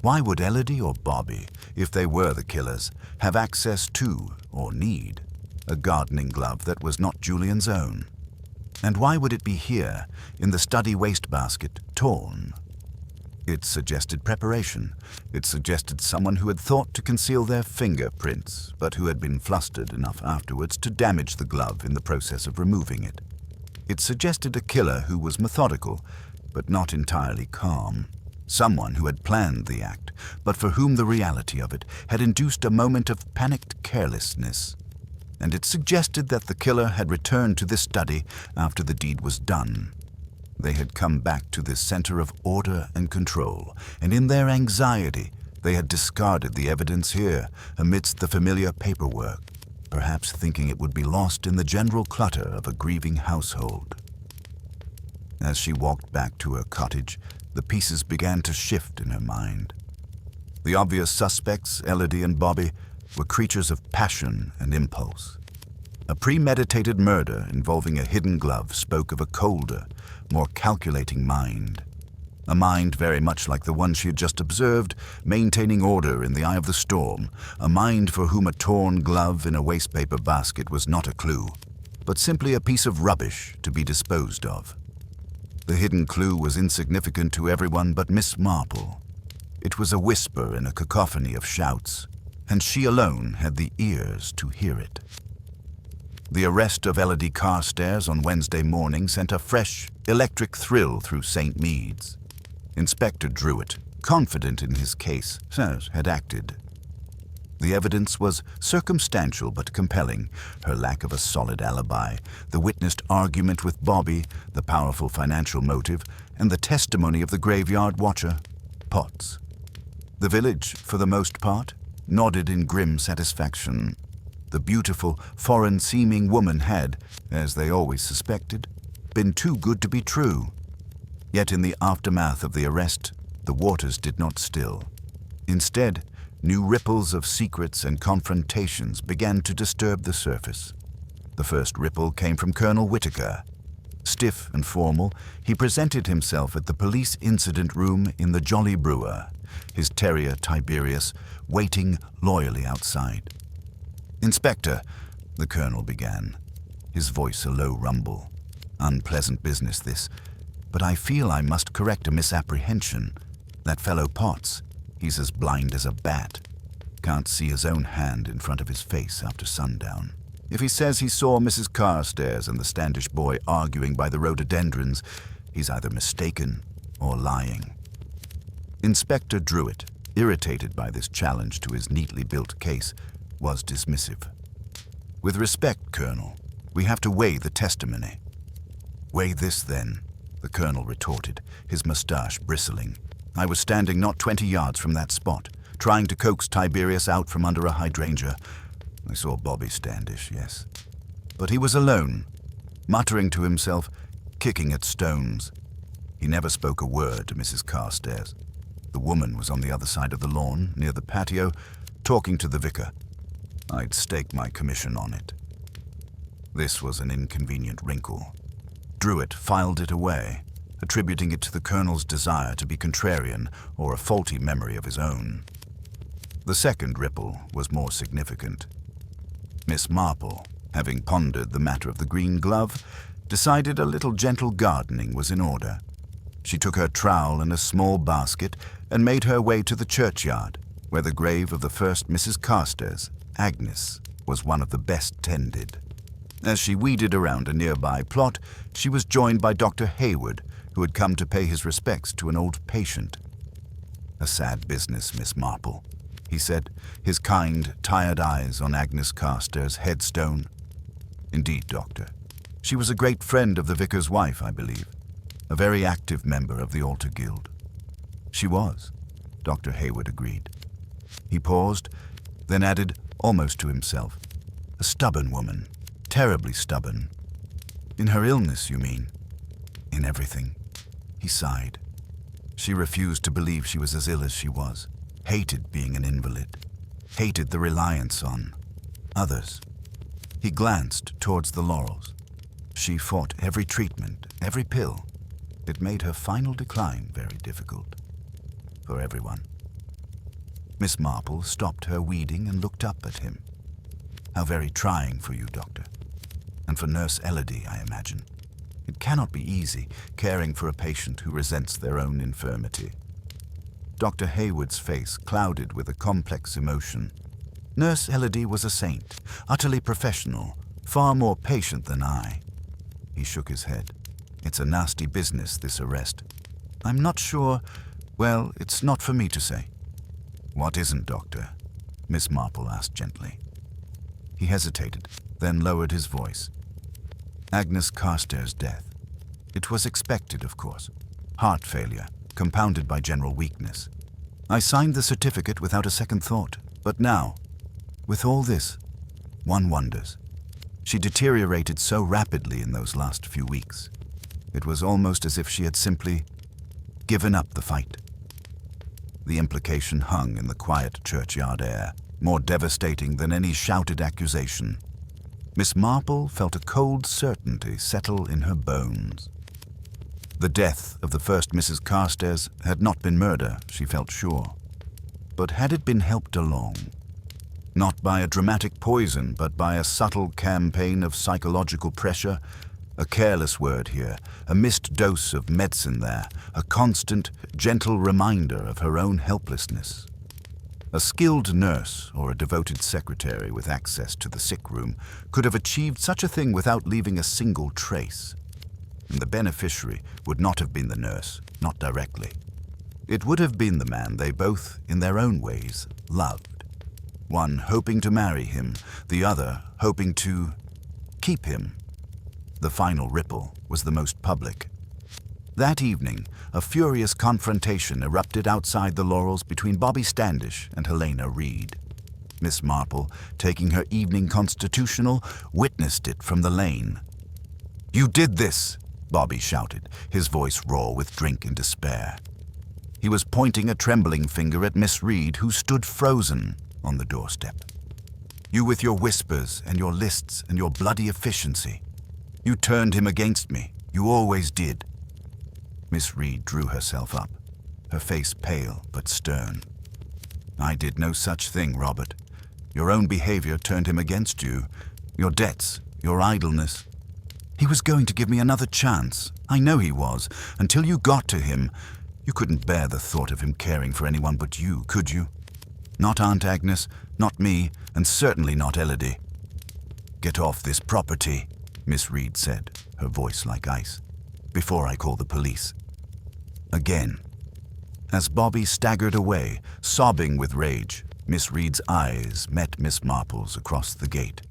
Why would Elodie or Bobby, if they were the killers, have access to, or need, a gardening glove that was not Julian's own? And why would it be here, in the study wastebasket, torn? It suggested preparation. It suggested someone who had thought to conceal their fingerprints, but who had been flustered enough afterwards to damage the glove in the process of removing it. It suggested a killer who was methodical, but not entirely calm. Someone who had planned the act, but for whom the reality of it had induced a moment of panicked carelessness. And it suggested that the killer had returned to this study after the deed was done. They had come back to this center of order and control, and in their anxiety, they had discarded the evidence here amidst the familiar paperwork, perhaps thinking it would be lost in the general clutter of a grieving household. As she walked back to her cottage, the pieces began to shift in her mind. The obvious suspects, Elodie and Bobby, were creatures of passion and impulse. A premeditated murder involving a hidden glove spoke of a colder, more calculating mind. A mind very much like the one she had just observed, maintaining order in the eye of the storm. A mind for whom a torn glove in a wastepaper basket was not a clue, but simply a piece of rubbish to be disposed of. The hidden clue was insignificant to everyone but Miss Marple. It was a whisper in a cacophony of shouts, and she alone had the ears to hear it. The arrest of Elodie Carstairs on Wednesday morning sent a fresh, electric thrill through St. Mead's. Inspector Druitt, confident in his case, had acted. The evidence was circumstantial but compelling, her lack of a solid alibi, the witnessed argument with Bobby, the powerful financial motive, and the testimony of the graveyard watcher, Potts. The village, for the most part, nodded in grim satisfaction. The beautiful, foreign-seeming woman had, as they always suspected, been too good to be true. Yet in the aftermath of the arrest, the waters did not still. Instead, new ripples of secrets and confrontations began to disturb the surface. The first ripple came from Colonel Whitaker. Stiff and formal, he presented himself at the police incident room in the Jolly Brewer, his terrier Tiberius waiting loyally outside. "Inspector," the colonel began, his voice a low rumble. "Unpleasant business, this, but I feel I must correct a misapprehension. That fellow Potts, he's as blind as a bat. Can't see his own hand in front of his face after sundown. If he says he saw Mrs. Carstairs and the Standish boy arguing by the rhododendrons, he's either mistaken or lying." Inspector Druitt, irritated by this challenge to his neatly built case, was dismissive. "With respect, Colonel, we have to weigh the testimony." "Weigh this, then," the colonel retorted, his mustache bristling. "I was standing not 20 yards from that spot, trying to coax Tiberius out from under a hydrangea. I saw Bobby Standish, yes. But he was alone, muttering to himself, kicking at stones. He never spoke a word to Mrs. Carstairs. The woman was on the other side of the lawn, near the patio, talking to the vicar. I'd stake my commission on it. This was an inconvenient wrinkle. Druitt filed it away, attributing it to the Colonel's desire to be contrarian or a faulty memory of his own. The second ripple was more significant. Miss Marple, having pondered the matter of the green glove, decided a little gentle gardening was in order. She took her trowel and a small basket and made her way to the churchyard, where the grave of the first Mrs. Carstairs, Agnes, was one of the best tended. As she weeded around a nearby plot, she was joined by Dr. Hayward, who had come to pay his respects to an old patient. "A sad business, Miss Marple," he said, his kind, tired eyes on Agnes Carstairs' headstone. "Indeed, Doctor. She was a great friend of the vicar's wife, I believe, a very active member of the Altar Guild." "She was," Dr. Hayward agreed. He paused, then added, almost to himself, "A stubborn woman, terribly stubborn." "In her illness, you mean?" "In everything." He sighed. She refused to believe she was as ill as she was, hated being an invalid, hated the reliance on others. He glanced towards the laurels. She fought every treatment, every pill. It made her final decline very difficult. For everyone. Miss Marple stopped her weeding and looked up at him. "How very trying for you, Doctor. And for Nurse Elodie, I imagine. It cannot be easy, caring for a patient who resents their own infirmity." Dr. Hayward's face clouded with a complex emotion. "Nurse Elodie was a saint, utterly professional, far more patient than I." He shook his head. "It's a nasty business, this arrest. I'm not sure. Well, it's not for me to say." "What isn't, Doctor?" Miss Marple asked gently. He hesitated, then lowered his voice. "Agnes Carstairs' death. It was expected, of course. Heart failure, compounded by general weakness. I signed the certificate without a second thought, but now, with all this, one wonders. She deteriorated so rapidly in those last few weeks. It was almost as if she had simply given up the fight." The implication hung in the quiet churchyard air, more devastating than any shouted accusation. Miss Marple felt a cold certainty settle in her bones. The death of the first Mrs. Carstairs had not been murder, she felt sure. But had it been helped along? Not by a dramatic poison, but by a subtle campaign of psychological pressure. A careless word here, a missed dose of medicine there, a constant, gentle reminder of her own helplessness. A skilled nurse or a devoted secretary with access to the sick room could have achieved such a thing without leaving a single trace. And the beneficiary would not have been the nurse, not directly. It would have been the man they both, in their own ways, loved. One hoping to marry him, the other hoping to keep him. The final ripple was the most public. That evening, a furious confrontation erupted outside the laurels between Bobby Standish and Helena Reed. Miss Marple, taking her evening constitutional, witnessed it from the lane. "You did this!" Bobby shouted, his voice raw with drink and despair. He was pointing a trembling finger at Miss Reed, who stood frozen on the doorstep. "You with your whispers and your lists and your bloody efficiency. You turned him against me. You always did." Miss Reed drew herself up, her face pale but stern. "I did no such thing, Robert. Your own behavior turned him against you. Your debts, your idleness. He was going to give me another chance. I know he was. Until you got to him, you couldn't bear the thought of him caring for anyone but you, could you? Not Aunt Agnes, not me, and certainly not Elodie." "Get off this property," Miss Reed said, her voice like ice, "before I call the police." Again. As Bobby staggered away, sobbing with rage, Miss Reed's eyes met Miss Marple's across the gate.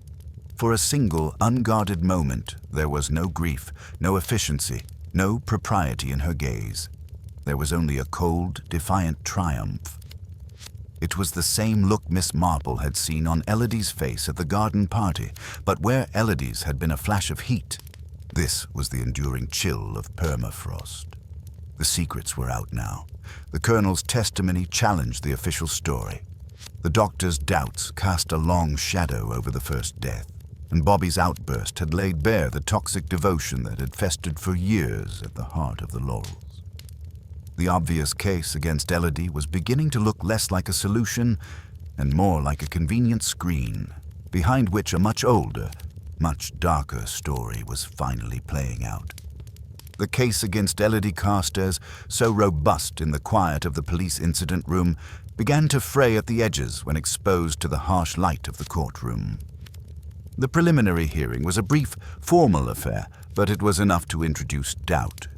For a single, unguarded moment, there was no grief, no efficiency, no propriety in her gaze. There was only a cold, defiant triumph. It was the same look Miss Marple had seen on Elodie's face at the garden party, but where Elodie's had been a flash of heat, This was the enduring chill of permafrost. The secrets were out now. The colonel's testimony challenged the official story. The doctor's doubts cast a long shadow over the first death, and Bobby's outburst had laid bare the toxic devotion that had festered for years at the heart of the Laurels. The obvious case against Elodie was beginning to look less like a solution and more like a convenient screen, behind which a much older, much darker story was finally playing out. The case against Elodie Carstairs, so robust in the quiet of the police incident room, began to fray at the edges when exposed to the harsh light of the courtroom. The preliminary hearing was a brief, formal affair, but it was enough to introduce doubt.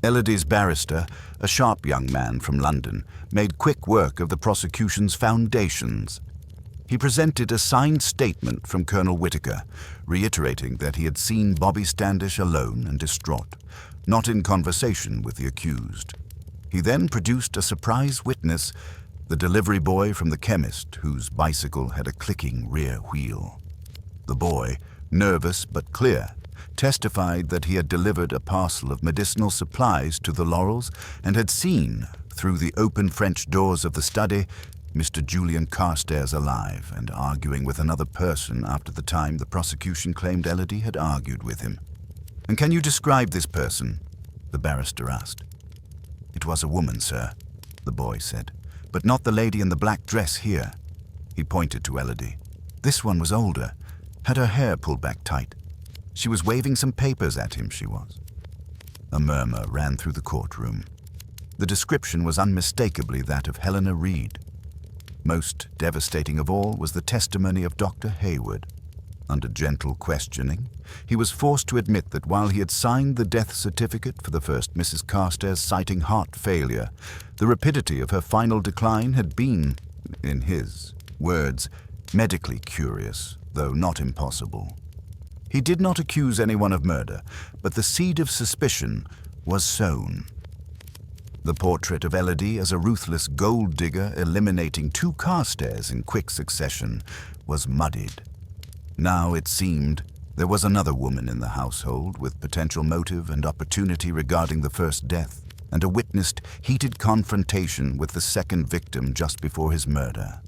Elodie's barrister, a sharp young man from London, made quick work of the prosecution's foundations. He presented a signed statement from Colonel Whitaker, reiterating that he had seen Bobby Standish alone and distraught, not in conversation with the accused. He then produced a surprise witness, the delivery boy from the chemist, whose bicycle had a clicking rear wheel. The boy, nervous but clear, testified that he had delivered a parcel of medicinal supplies to the Laurels and had seen, through the open French doors of the study, Mr. Julian Carstairs alive and arguing with another person after the time the prosecution claimed Elodie had argued with him. "And can you describe this person?" the barrister asked. "It was a woman, sir," the boy said, "but not the lady in the black dress here." He pointed to Elodie. "This one was older, had her hair pulled back tight. She was waving some papers at him, she was." A murmur ran through the courtroom. The description was unmistakably that of Helena Reed. Most devastating of all was the testimony of Dr. Hayward. Under gentle questioning, he was forced to admit that while he had signed the death certificate for the first Mrs. Carstairs citing heart failure, the rapidity of her final decline had been, in his words, medically curious, though not impossible. He did not accuse anyone of murder, but the seed of suspicion was sown. The portrait of Elodie as a ruthless gold digger eliminating two Carstairs in quick succession was muddied. Now it seemed there was another woman in the household with potential motive and opportunity regarding the first death, and a witnessed heated confrontation with the second victim just before his murder.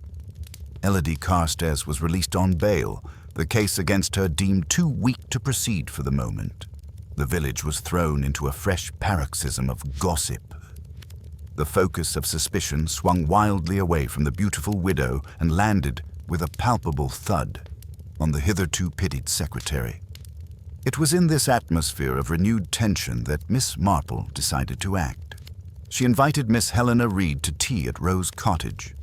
Elodie Carstairs was released on bail, the case against her deemed too weak to proceed for the moment. The village was thrown into a fresh paroxysm of gossip. The focus of suspicion swung wildly away from the beautiful widow and landed, with a palpable thud, on the hitherto pitied secretary. It was in this atmosphere of renewed tension that Miss Marple decided to act. She invited Miss Helena Reed to tea at Rose Cottage.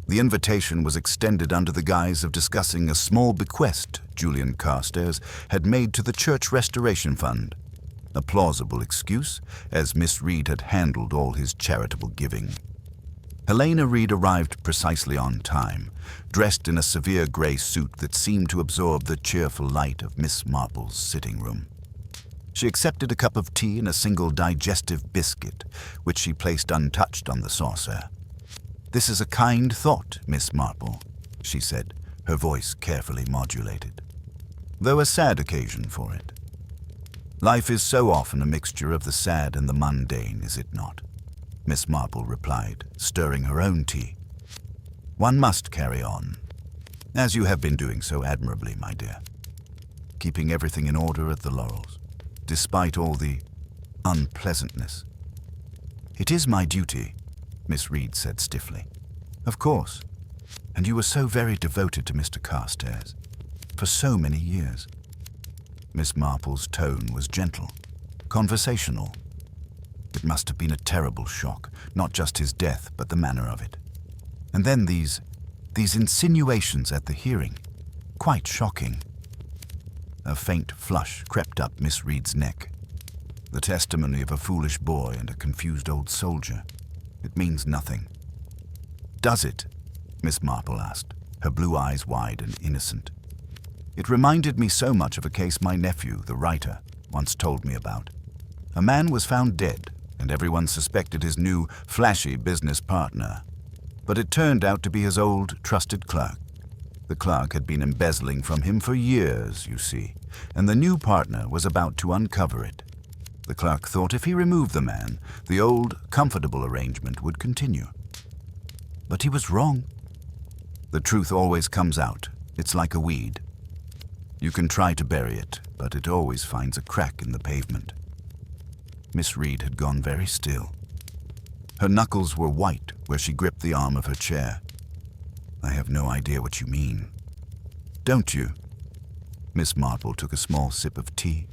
The invitation was extended under the guise of discussing a small bequest Julian Carstairs had made to the Church Restoration Fund. A plausible excuse, as Miss Reed had handled all his charitable giving. Helena Reed arrived precisely on time, dressed in a severe grey suit that seemed to absorb the cheerful light of Miss Marple's sitting room. She accepted a cup of tea and a single digestive biscuit, which she placed untouched on the saucer. "This is a kind thought, Miss Marple," she said, her voice carefully modulated, "though a sad occasion for it. Life is so often a mixture of the sad and the mundane, is it not?" Miss Marple replied, stirring her own tea. "One must carry on, as you have been doing so admirably, my dear, keeping everything in order at the Laurels, despite all the unpleasantness." "It is my duty," Miss Reed said stiffly. "Of course, and you were so very devoted to Mr. Carstairs, for so many years." Miss Marple's tone was gentle, conversational. It must have been a terrible shock, not just his death, but the manner of it. And then these insinuations at the hearing, quite shocking. A faint flush crept up Miss Reed's neck. The testimony of a foolish boy and a confused old soldier. It means nothing. "Does it?" Miss Marple asked, her blue eyes wide and innocent. "It reminded me so much of a case my nephew, the writer, once told me about. A man was found dead, and everyone suspected his new, flashy business partner. But it turned out to be his old, trusted clerk. The clerk had been embezzling from him for years, you see, and the new partner was about to uncover it. The clerk thought if he removed the man, the old, comfortable arrangement would continue. But he was wrong. The truth always comes out. It's like a weed. You can try to bury it, but it always finds a crack in the pavement. Miss Reed had gone very still. Her knuckles were white where she gripped the arm of her chair. "I have no idea what you mean." "Don't you?" Miss Marple took a small sip of tea.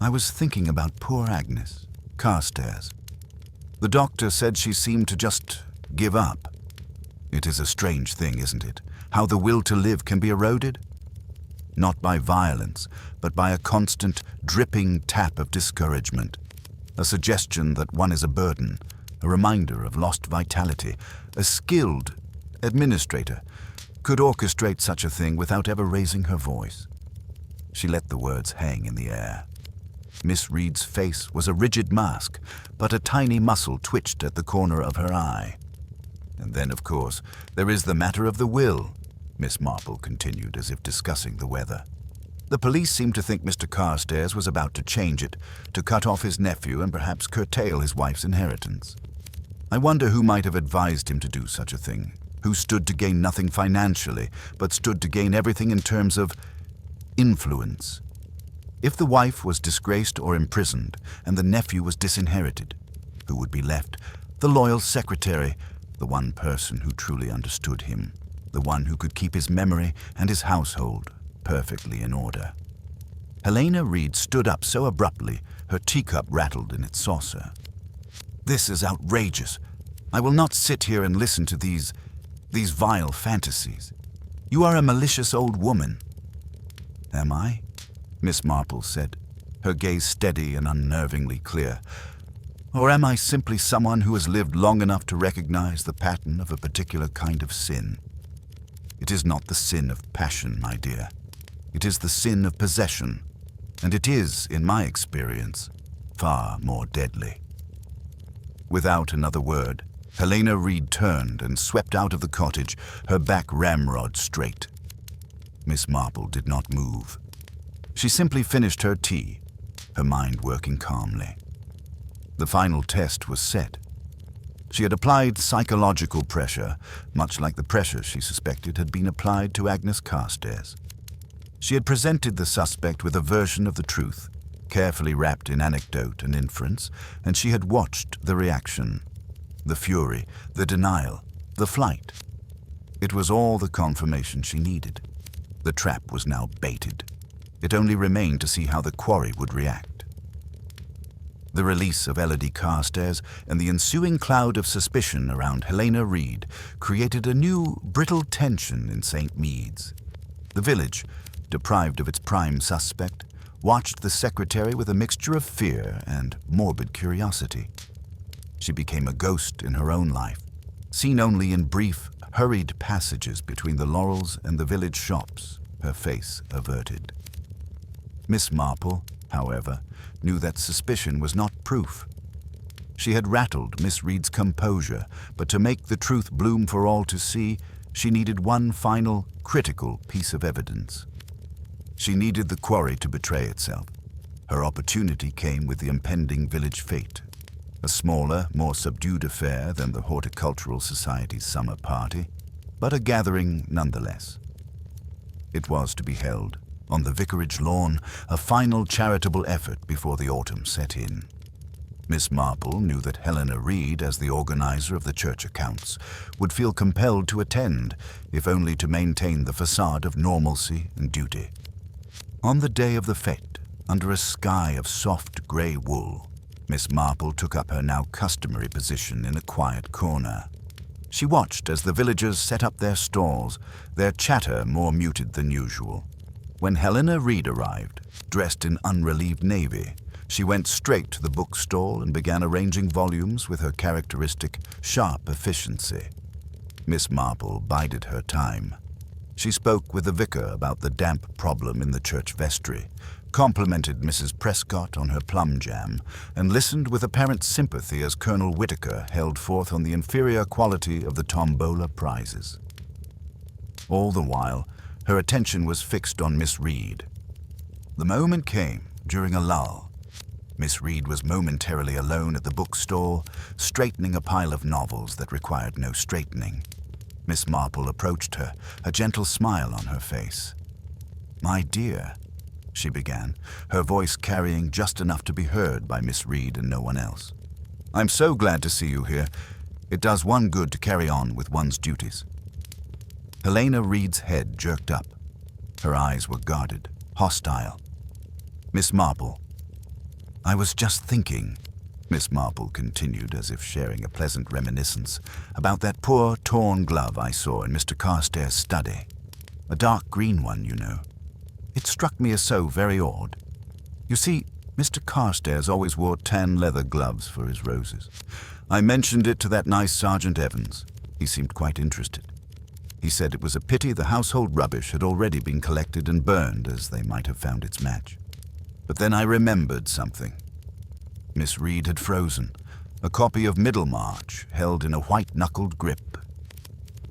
"I was thinking about poor Agnes Carstairs. The doctor said she seemed to just give up. It is a strange thing, isn't it, how the will to live can be eroded? Not by violence, but by a constant, dripping tap of discouragement, a suggestion that one is a burden, a reminder of lost vitality. A skilled administrator could orchestrate such a thing without ever raising her voice." She let the words hang in the air. Miss Reed's face was a rigid mask, but a tiny muscle twitched at the corner of her eye. "And then, of course, there is the matter of the will," Miss Marple continued, as if discussing the weather. "The police seem to think Mr. Carstairs was about to change it, to cut off his nephew and perhaps curtail his wife's inheritance. I wonder who might have advised him to do such a thing, who stood to gain nothing financially, but stood to gain everything in terms of influence. If the wife was disgraced or imprisoned, and the nephew was disinherited, who would be left? The loyal secretary, the one person who truly understood him, the one who could keep his memory and his household perfectly in order." Helena Reed stood up so abruptly, her teacup rattled in its saucer. "This is outrageous. I will not sit here and listen to these vile fantasies. You are a malicious old woman." "Am I?" Miss Marple said, her gaze steady and unnervingly clear. "Or am I simply someone who has lived long enough to recognize the pattern of a particular kind of sin? It is not the sin of passion, my dear. It is the sin of possession, and it is, in my experience, far more deadly." Without another word, Helena Reed turned and swept out of the cottage, her back ramrod straight. Miss Marple did not move. She simply finished her tea, her mind working calmly. The final test was set. She had applied psychological pressure, much like the pressure she suspected had been applied to Agnes Carstairs. She had presented the suspect with a version of the truth, carefully wrapped in anecdote and inference, and she had watched the reaction, the fury, the denial, the flight. It was all the confirmation she needed. The trap was now baited. It only remained to see how the quarry would react. The release of Elodie Carstairs and the ensuing cloud of suspicion around Helena Reed created a new, brittle tension in St. Mead's. The village, deprived of its prime suspect, watched the secretary with a mixture of fear and morbid curiosity. She became a ghost in her own life, seen only in brief, hurried passages between the laurels and the village shops, her face averted. Miss Marple, however, knew that suspicion was not proof. She had rattled Miss Reed's composure, but to make the truth bloom for all to see, she needed one final, critical piece of evidence. She needed the quarry to betray itself. Her opportunity came with the impending village fete, a smaller, more subdued affair than the Horticultural Society's summer party, but a gathering nonetheless. It was to be held on the vicarage lawn, a final charitable effort before the autumn set in. Miss Marple knew that Helena Reed, as the organizer of the church accounts, would feel compelled to attend, if only to maintain the facade of normalcy and duty. On the day of the fete, under a sky of soft grey wool, Miss Marple took up her now customary position in a quiet corner. She watched as the villagers set up their stalls, their chatter more muted than usual. When Helena Reed arrived, dressed in unrelieved navy, she went straight to the bookstall and began arranging volumes with her characteristic, sharp efficiency. Miss Marple bided her time. She spoke with the vicar about the damp problem in the church vestry, complimented Mrs. Prescott on her plum jam, and listened with apparent sympathy as Colonel Whitaker held forth on the inferior quality of the tombola prizes. All the while, her attention was fixed on Miss Reed. The moment came during a lull. Miss Reed was momentarily alone at the bookstall, straightening a pile of novels that required no straightening. Miss Marple approached her, a gentle smile on her face. "My dear," she began, her voice carrying just enough to be heard by Miss Reed and no one else. "I'm so glad to see you here. It does one good to carry on with one's duties." Helena Reed's head jerked up. Her eyes were guarded, hostile. "Miss Marple." "I was just thinking," Miss Marple continued as if sharing a pleasant reminiscence, "about that poor torn glove I saw in Mr. Carstairs' study. A dark green one, you know. It struck me as so very odd. You see, Mr. Carstairs always wore tan leather gloves for his roses. I mentioned it to that nice Sergeant Evans. He seemed quite interested. He said it was a pity the household rubbish had already been collected and burned, as they might have found its match. But then I remembered something." Miss Reed had frozen, a copy of Middlemarch held in a white-knuckled grip.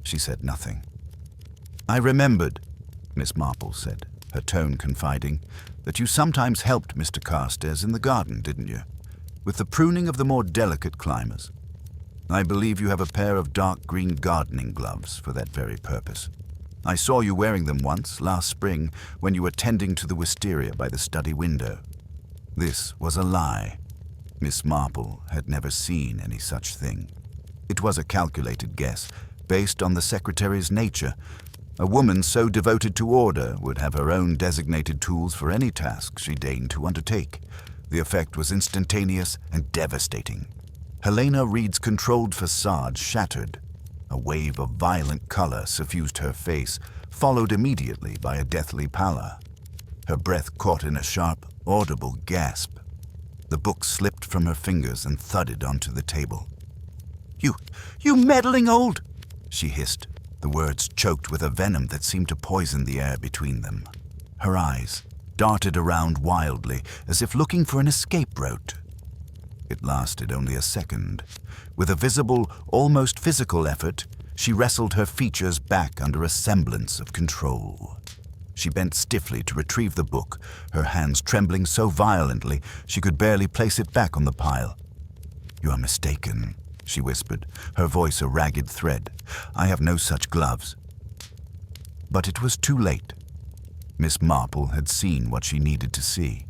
She said nothing. "I remembered," Miss Marple said, her tone confiding, "that you sometimes helped Mr. Carstairs in the garden, didn't you? With the pruning of the more delicate climbers. I believe you have a pair of dark green gardening gloves for that very purpose. I saw you wearing them once, last spring, when you were tending to the wisteria by the study window." This was a lie. Miss Marple had never seen any such thing. It was a calculated guess, based on the secretary's nature. A woman so devoted to order would have her own designated tools for any task she deigned to undertake. The effect was instantaneous and devastating. Helena Reed's controlled facade shattered. A wave of violent color suffused her face, followed immediately by a deathly pallor. Her breath caught in a sharp, audible gasp. The book slipped from her fingers and thudded onto the table. You meddling old—" she hissed, the words choked with a venom that seemed to poison the air between them. Her eyes darted around wildly, as if looking for an escape route. It lasted only a second. With a visible, almost physical effort, she wrestled her features back under a semblance of control. She bent stiffly to retrieve the book, her hands trembling so violently she could barely place it back on the pile. "You are mistaken," she whispered, her voice a ragged thread. "I have no such gloves." But it was too late. Miss Marple had seen what she needed to see.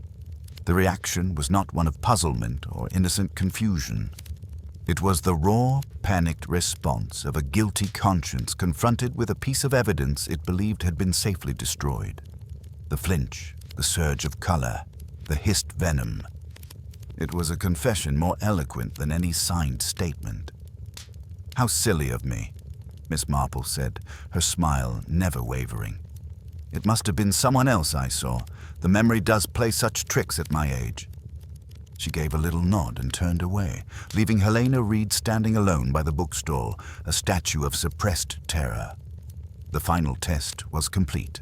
The reaction was not one of puzzlement or innocent confusion. It was the raw, panicked response of a guilty conscience confronted with a piece of evidence it believed had been safely destroyed. The flinch, the surge of color, the hissed venom. It was a confession more eloquent than any signed statement. "How silly of me," Miss Marple said, her smile never wavering. "It must have been someone else I saw. The memory does play such tricks at my age." She gave a little nod and turned away, leaving Helena Reed standing alone by the bookstall, a statue of suppressed terror. The final test was complete.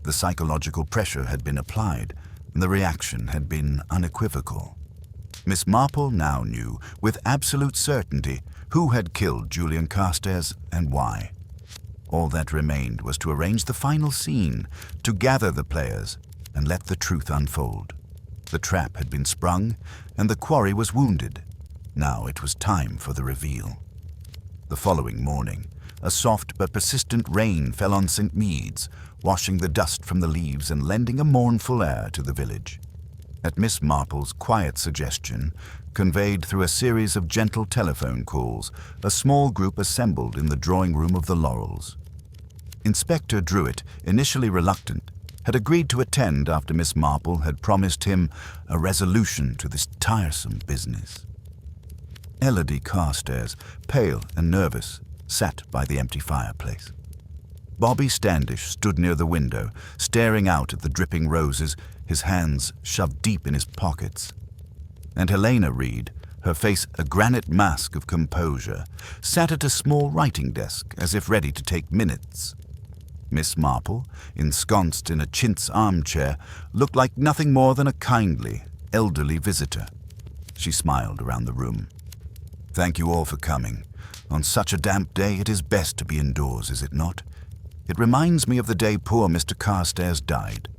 The psychological pressure had been applied, and the reaction had been unequivocal. Miss Marple now knew, with absolute certainty, who had killed Julian Carstairs and why. All that remained was to arrange the final scene, to gather the players, and let the truth unfold. The trap had been sprung, and the quarry was wounded. Now it was time for the reveal. The following morning, a soft but persistent rain fell on St. Mead's, washing the dust from the leaves and lending a mournful air to the village. At Miss Marple's quiet suggestion, conveyed through a series of gentle telephone calls, a small group assembled in the drawing room of the Laurels. Inspector Druitt, initially reluctant, had agreed to attend after Miss Marple had promised him a resolution to this tiresome business. Elodie Carstairs, pale and nervous, sat by the empty fireplace. Bobby Standish stood near the window, staring out at the dripping roses, his hands shoved deep in his pockets. And Helena Reed, her face a granite mask of composure, sat at a small writing desk as if ready to take minutes. Miss Marple, ensconced in a chintz armchair, looked like nothing more than a kindly, elderly visitor. She smiled around the room. "Thank you all for coming. On such a damp day, it is best to be indoors, is it not? It reminds me of the day poor Mr. Carstairs died.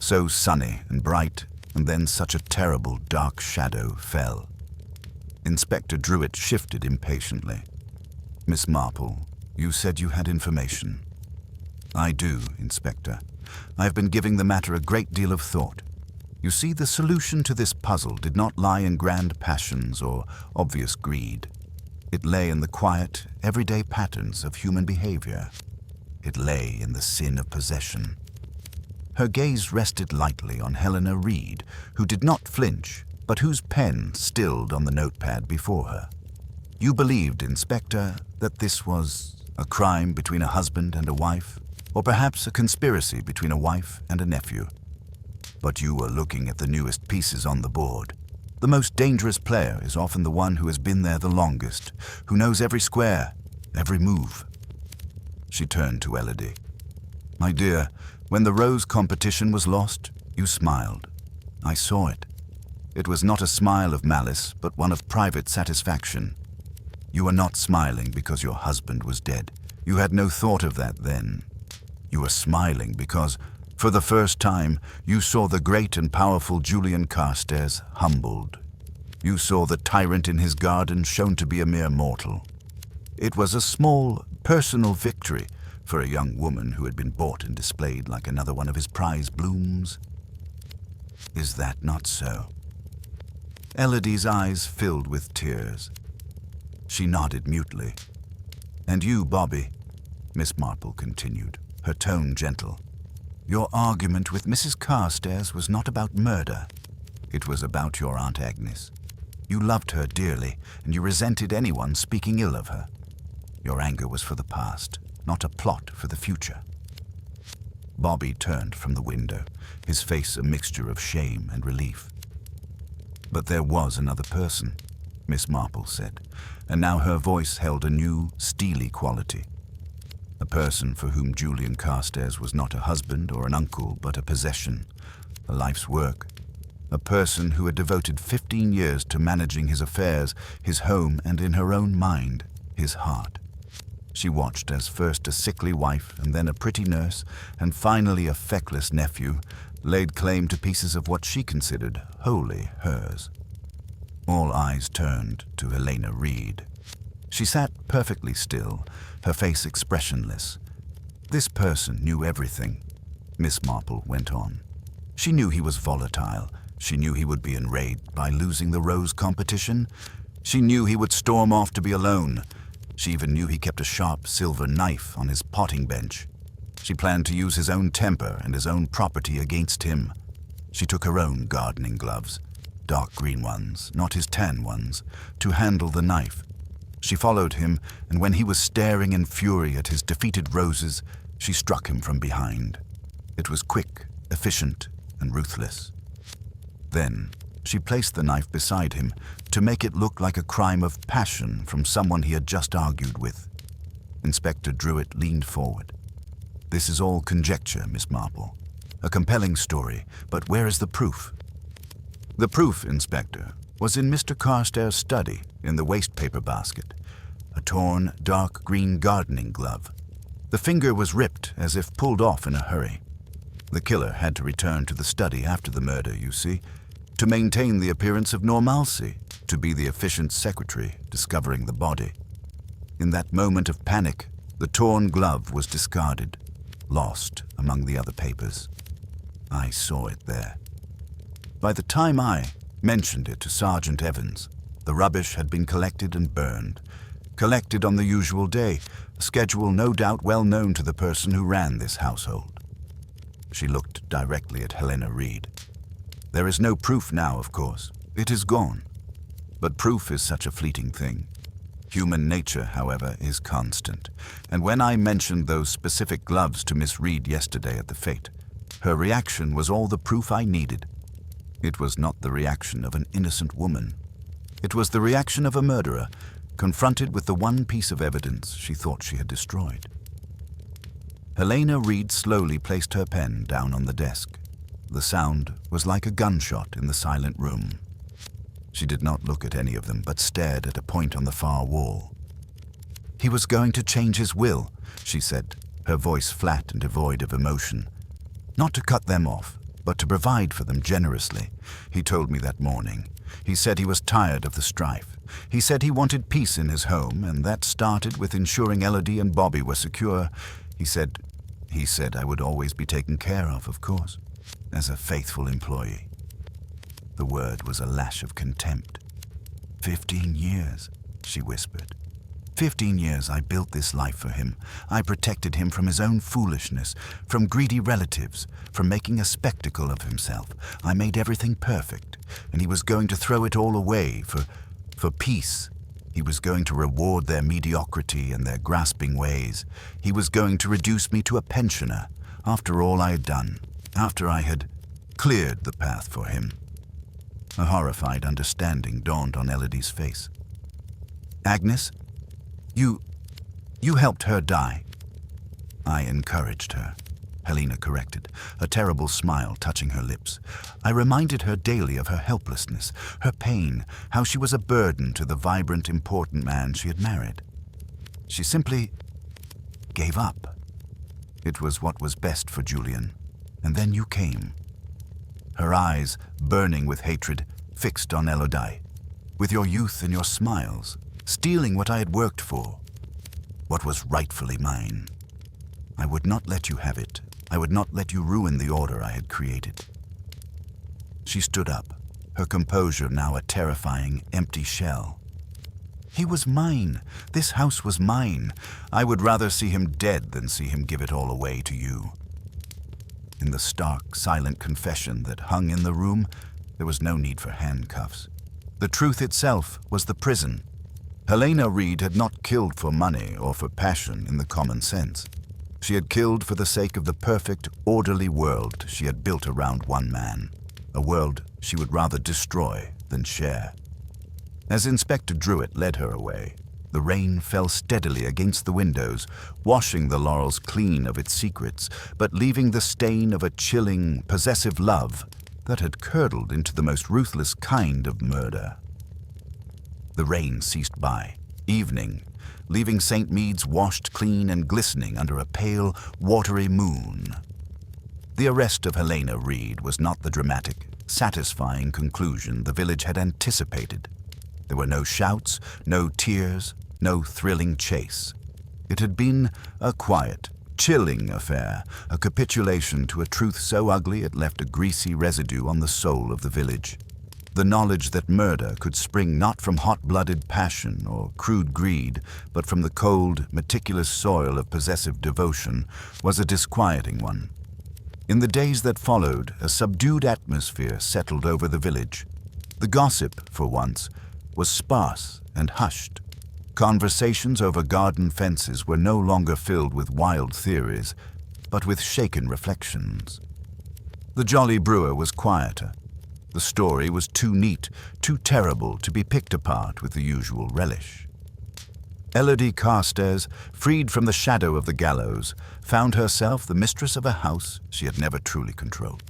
So sunny and bright, and then such a terrible dark shadow fell. Inspector Druitt shifted impatiently. Miss Marple, you said you had information. I do, Inspector. I have been giving the matter a great deal of thought. You see, the solution to this puzzle did not lie in grand passions or obvious greed. It lay in the quiet, everyday patterns of human behavior. It lay in the sin of possession. Her gaze rested lightly on Helena Reed, who did not flinch, but whose pen stilled on the notepad before her. You believed, Inspector, that this was a crime between a husband and a wife, or perhaps a conspiracy between a wife and a nephew. But you were looking at the newest pieces on the board. The most dangerous player is often the one who has been there the longest, who knows every square, every move. She turned to Elodie. My dear, when the rose competition was lost, you smiled. I saw it. It was not a smile of malice, but one of private satisfaction. You were not smiling because your husband was dead. You had no thought of that then. You were smiling because, for the first time, you saw the great and powerful Julian Carstairs humbled. You saw the tyrant in his garden shown to be a mere mortal. It was a small, personal victory for a young woman who had been bought and displayed like another one of his prize blooms. Is that not so? Elodie's eyes filled with tears. She nodded mutely. And you, Bobby, Miss Marple continued, her tone gentle. Your argument with Mrs. Carstairs was not about murder. It was about your Aunt Agnes. You loved her dearly, and you resented anyone speaking ill of her. Your anger was for the past, not a plot for the future. Bobby turned from the window, his face a mixture of shame and relief. But there was another person, Miss Marple said, and now her voice held a new, steely quality. A person for whom Julian Carstairs was not a husband or an uncle, but a possession, a life's work. A person who had devoted 15 years to managing his affairs, his home, and in her own mind, his heart. She watched as first a sickly wife, and then a pretty nurse, and finally a feckless nephew, laid claim to pieces of what she considered wholly hers. All eyes turned to Helena Reed. She sat perfectly still, her face expressionless. This person knew everything, Miss Marple went on. She knew he was volatile. She knew he would be enraged by losing the rose competition. She knew he would storm off to be alone. She even knew he kept a sharp silver knife on his potting bench. She planned to use his own temper and his own property against him. She took her own gardening gloves, dark green ones, not his tan ones, to handle the knife. She followed him, and when he was staring in fury at his defeated roses, she struck him from behind. It was quick, efficient, and ruthless. Then she placed the knife beside him to make it look like a crime of passion from someone he had just argued with. Inspector Druitt leaned forward. This is all conjecture, Miss Marple. A compelling story, but where is the proof? The proof, Inspector, was in Mr. Carstairs' study in the waste-paper basket. A torn, dark green gardening glove. The finger was ripped as if pulled off in a hurry. The killer had to return to the study after the murder, you see, to maintain the appearance of normalcy, to be the efficient secretary discovering the body. In that moment of panic, the torn glove was discarded, lost among the other papers. I saw it there. By the time I mentioned it to Sergeant Evans, the rubbish had been collected and burned. Collected on the usual day, a schedule no doubt well known to the person who ran this household. She looked directly at Helena Reed. There is no proof now, of course. It is gone. But proof is such a fleeting thing. Human nature, however, is constant. And when I mentioned those specific gloves to Miss Reed yesterday at the fete, her reaction was all the proof I needed. It was not the reaction of an innocent woman. It was the reaction of a murderer, confronted with the one piece of evidence she thought she had destroyed. Helena Reed slowly placed her pen down on the desk. The sound was like a gunshot in the silent room. She did not look at any of them, but stared at a point on the far wall. He was going to change his will, she said, her voice flat and devoid of emotion. "Not to cut them off, but to provide for them generously. He told me that morning. He said he was tired of the strife. He said he wanted peace in his home, and that started with ensuring Elodie and Bobby were secure. He said I would always be taken care of course, as a faithful employee." The word was a lash of contempt. 15 years, she whispered. 15 years I built this life for him. I protected him from his own foolishness, from greedy relatives, from making a spectacle of himself. I made everything perfect, and he was going to throw it all away for peace. He was going to reward their mediocrity and their grasping ways. He was going to reduce me to a pensioner, after all I had done, after I had cleared the path for him. A horrified understanding dawned on Elodie's face. "Agnes, you helped her die." "I encouraged her," Helena corrected, a terrible smile touching her lips. "I reminded her daily of her helplessness, her pain, how she was a burden to the vibrant, important man she had married. She simply gave up. It was what was best for Julian, and then you came." Her eyes, burning with hatred, fixed on Elodie. "With your youth and your smiles, stealing what I had worked for, what was rightfully mine. I would not let you have it. I would not let you ruin the order I had created." She stood up, her composure now a terrifying, empty shell. "He was mine. This house was mine. I would rather see him dead than see him give it all away to you." In the stark, silent confession that hung in the room, there was no need for handcuffs. The truth itself was the prison. Helena Reed had not killed for money or for passion in the common sense. She had killed for the sake of the perfect, orderly world she had built around one man, a world she would rather destroy than share. As Inspector Druitt led her away, the rain fell steadily against the windows, washing the laurels clean of its secrets, but leaving the stain of a chilling, possessive love that had curdled into the most ruthless kind of murder. The rain ceased by, evening, leaving St. Mead's washed clean and glistening under a pale, watery moon. The arrest of Helena Reed was not the dramatic, satisfying conclusion the village had anticipated. There were no shouts, no tears, no thrilling chase. It had been a quiet, chilling affair, a capitulation to a truth so ugly it left a greasy residue on the soul of the village. The knowledge that murder could spring not from hot-blooded passion or crude greed, but from the cold, meticulous soil of possessive devotion, was a disquieting one. In the days that followed, a subdued atmosphere settled over the village. The gossip, for once, was sparse and hushed. Conversations over garden fences were no longer filled with wild theories, but with shaken reflections. The Jolly Brewer was quieter. The story was too neat, too terrible to be picked apart with the usual relish. Elodie Carstairs, freed from the shadow of the gallows, found herself the mistress of a house she had never truly controlled.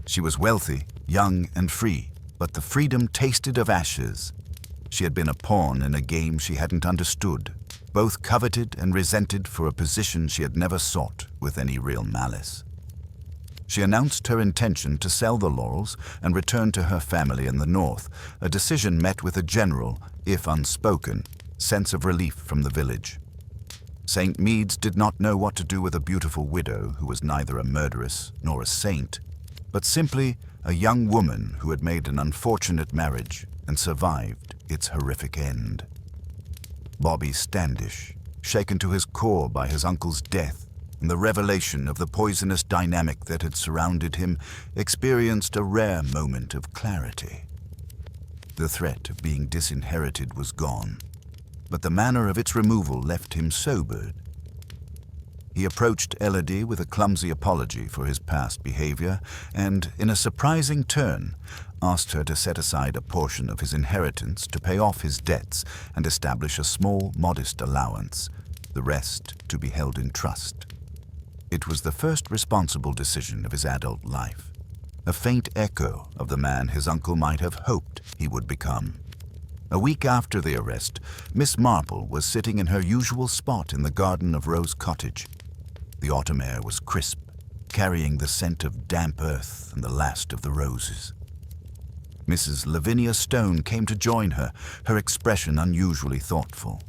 She was wealthy, young, and free, but the freedom tasted of ashes. She had been a pawn in a game she hadn't understood, both coveted and resented for a position she had never sought with any real malice. She announced her intention to sell the laurels and return to her family in the north, a decision met with a general, if unspoken, sense of relief from the village. St. Mead's did not know what to do with a beautiful widow who was neither a murderess nor a saint, but simply a young woman who had made an unfortunate marriage and survived its horrific end. Bobby Standish, shaken to his core by his uncle's death and the revelation of the poisonous dynamic that had surrounded him, experienced a rare moment of clarity. The threat of being disinherited was gone, but the manner of its removal left him sobered. He approached Elodie with a clumsy apology for his past behavior and, in a surprising turn, asked her to set aside a portion of his inheritance to pay off his debts and establish a small, modest allowance, the rest to be held in trust. It was the first responsible decision of his adult life, a faint echo of the man his uncle might have hoped he would become. A week after the arrest, Miss Marple was sitting in her usual spot in the garden of Rose Cottage. The autumn air was crisp, carrying the scent of damp earth and the last of the roses. Mrs. Lavinia Stone came to join her, her expression unusually thoughtful.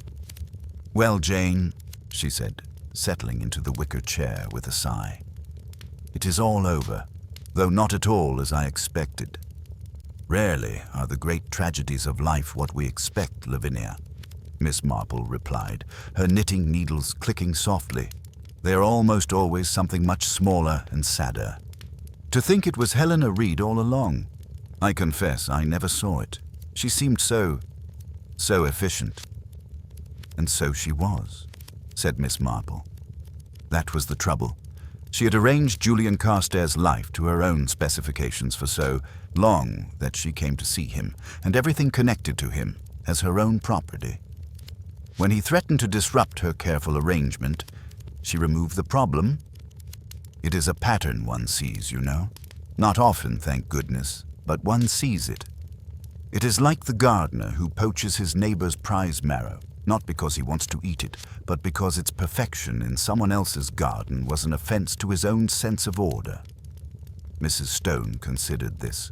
"Well, Jane," she said, settling into the wicker chair with a sigh. "It is all over, though not at all as I expected. Rarely are the great tragedies of life what we expect, Lavinia," Miss Marple replied, her knitting needles clicking softly. "They are almost always something much smaller and sadder. To think it was Helena Reed all along. I confess I never saw it. She seemed so efficient." "And so she was," said Miss Marple. "That was the trouble. She had arranged Julian Carstairs' life to her own specifications for so long that she came to see him, and everything connected to him, as her own property. When he threatened to disrupt her careful arrangement, she removed the problem. It is a pattern one sees, you know. Not often, thank goodness, but one sees it. It is like the gardener who poaches his neighbor's prize marrow, not because he wants to eat it, but because its perfection in someone else's garden was an offense to his own sense of order." Mrs. Stone considered this.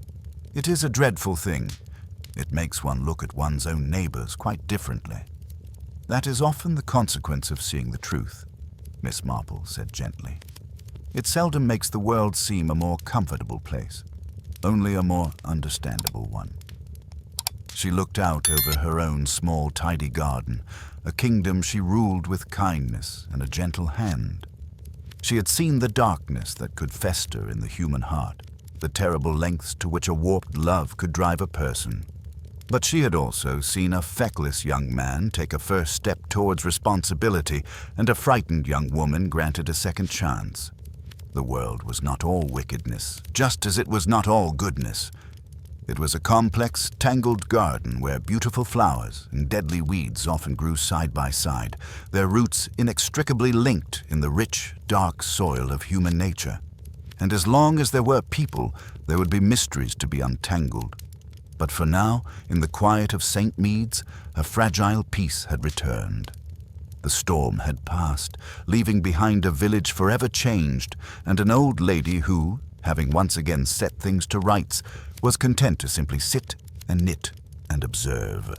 "It is a dreadful thing. It makes one look at one's own neighbors quite differently." "That is often the consequence of seeing the truth," Miss Marple said gently. "It seldom makes the world seem a more comfortable place, only a more understandable one." She looked out over her own small, tidy garden, a kingdom she ruled with kindness and a gentle hand. She had seen the darkness that could fester in the human heart, the terrible lengths to which a warped love could drive a person. But she had also seen a feckless young man take a first step towards responsibility and a frightened young woman granted a second chance. The world was not all wickedness, just as it was not all goodness. It was a complex, tangled garden where beautiful flowers and deadly weeds often grew side by side, their roots inextricably linked in the rich, dark soil of human nature. And as long as there were people, there would be mysteries to be untangled. But for now, in the quiet of St. Mead's, a fragile peace had returned. The storm had passed, leaving behind a village forever changed, and an old lady who, having once again set things to rights, was content to simply sit and knit and observe.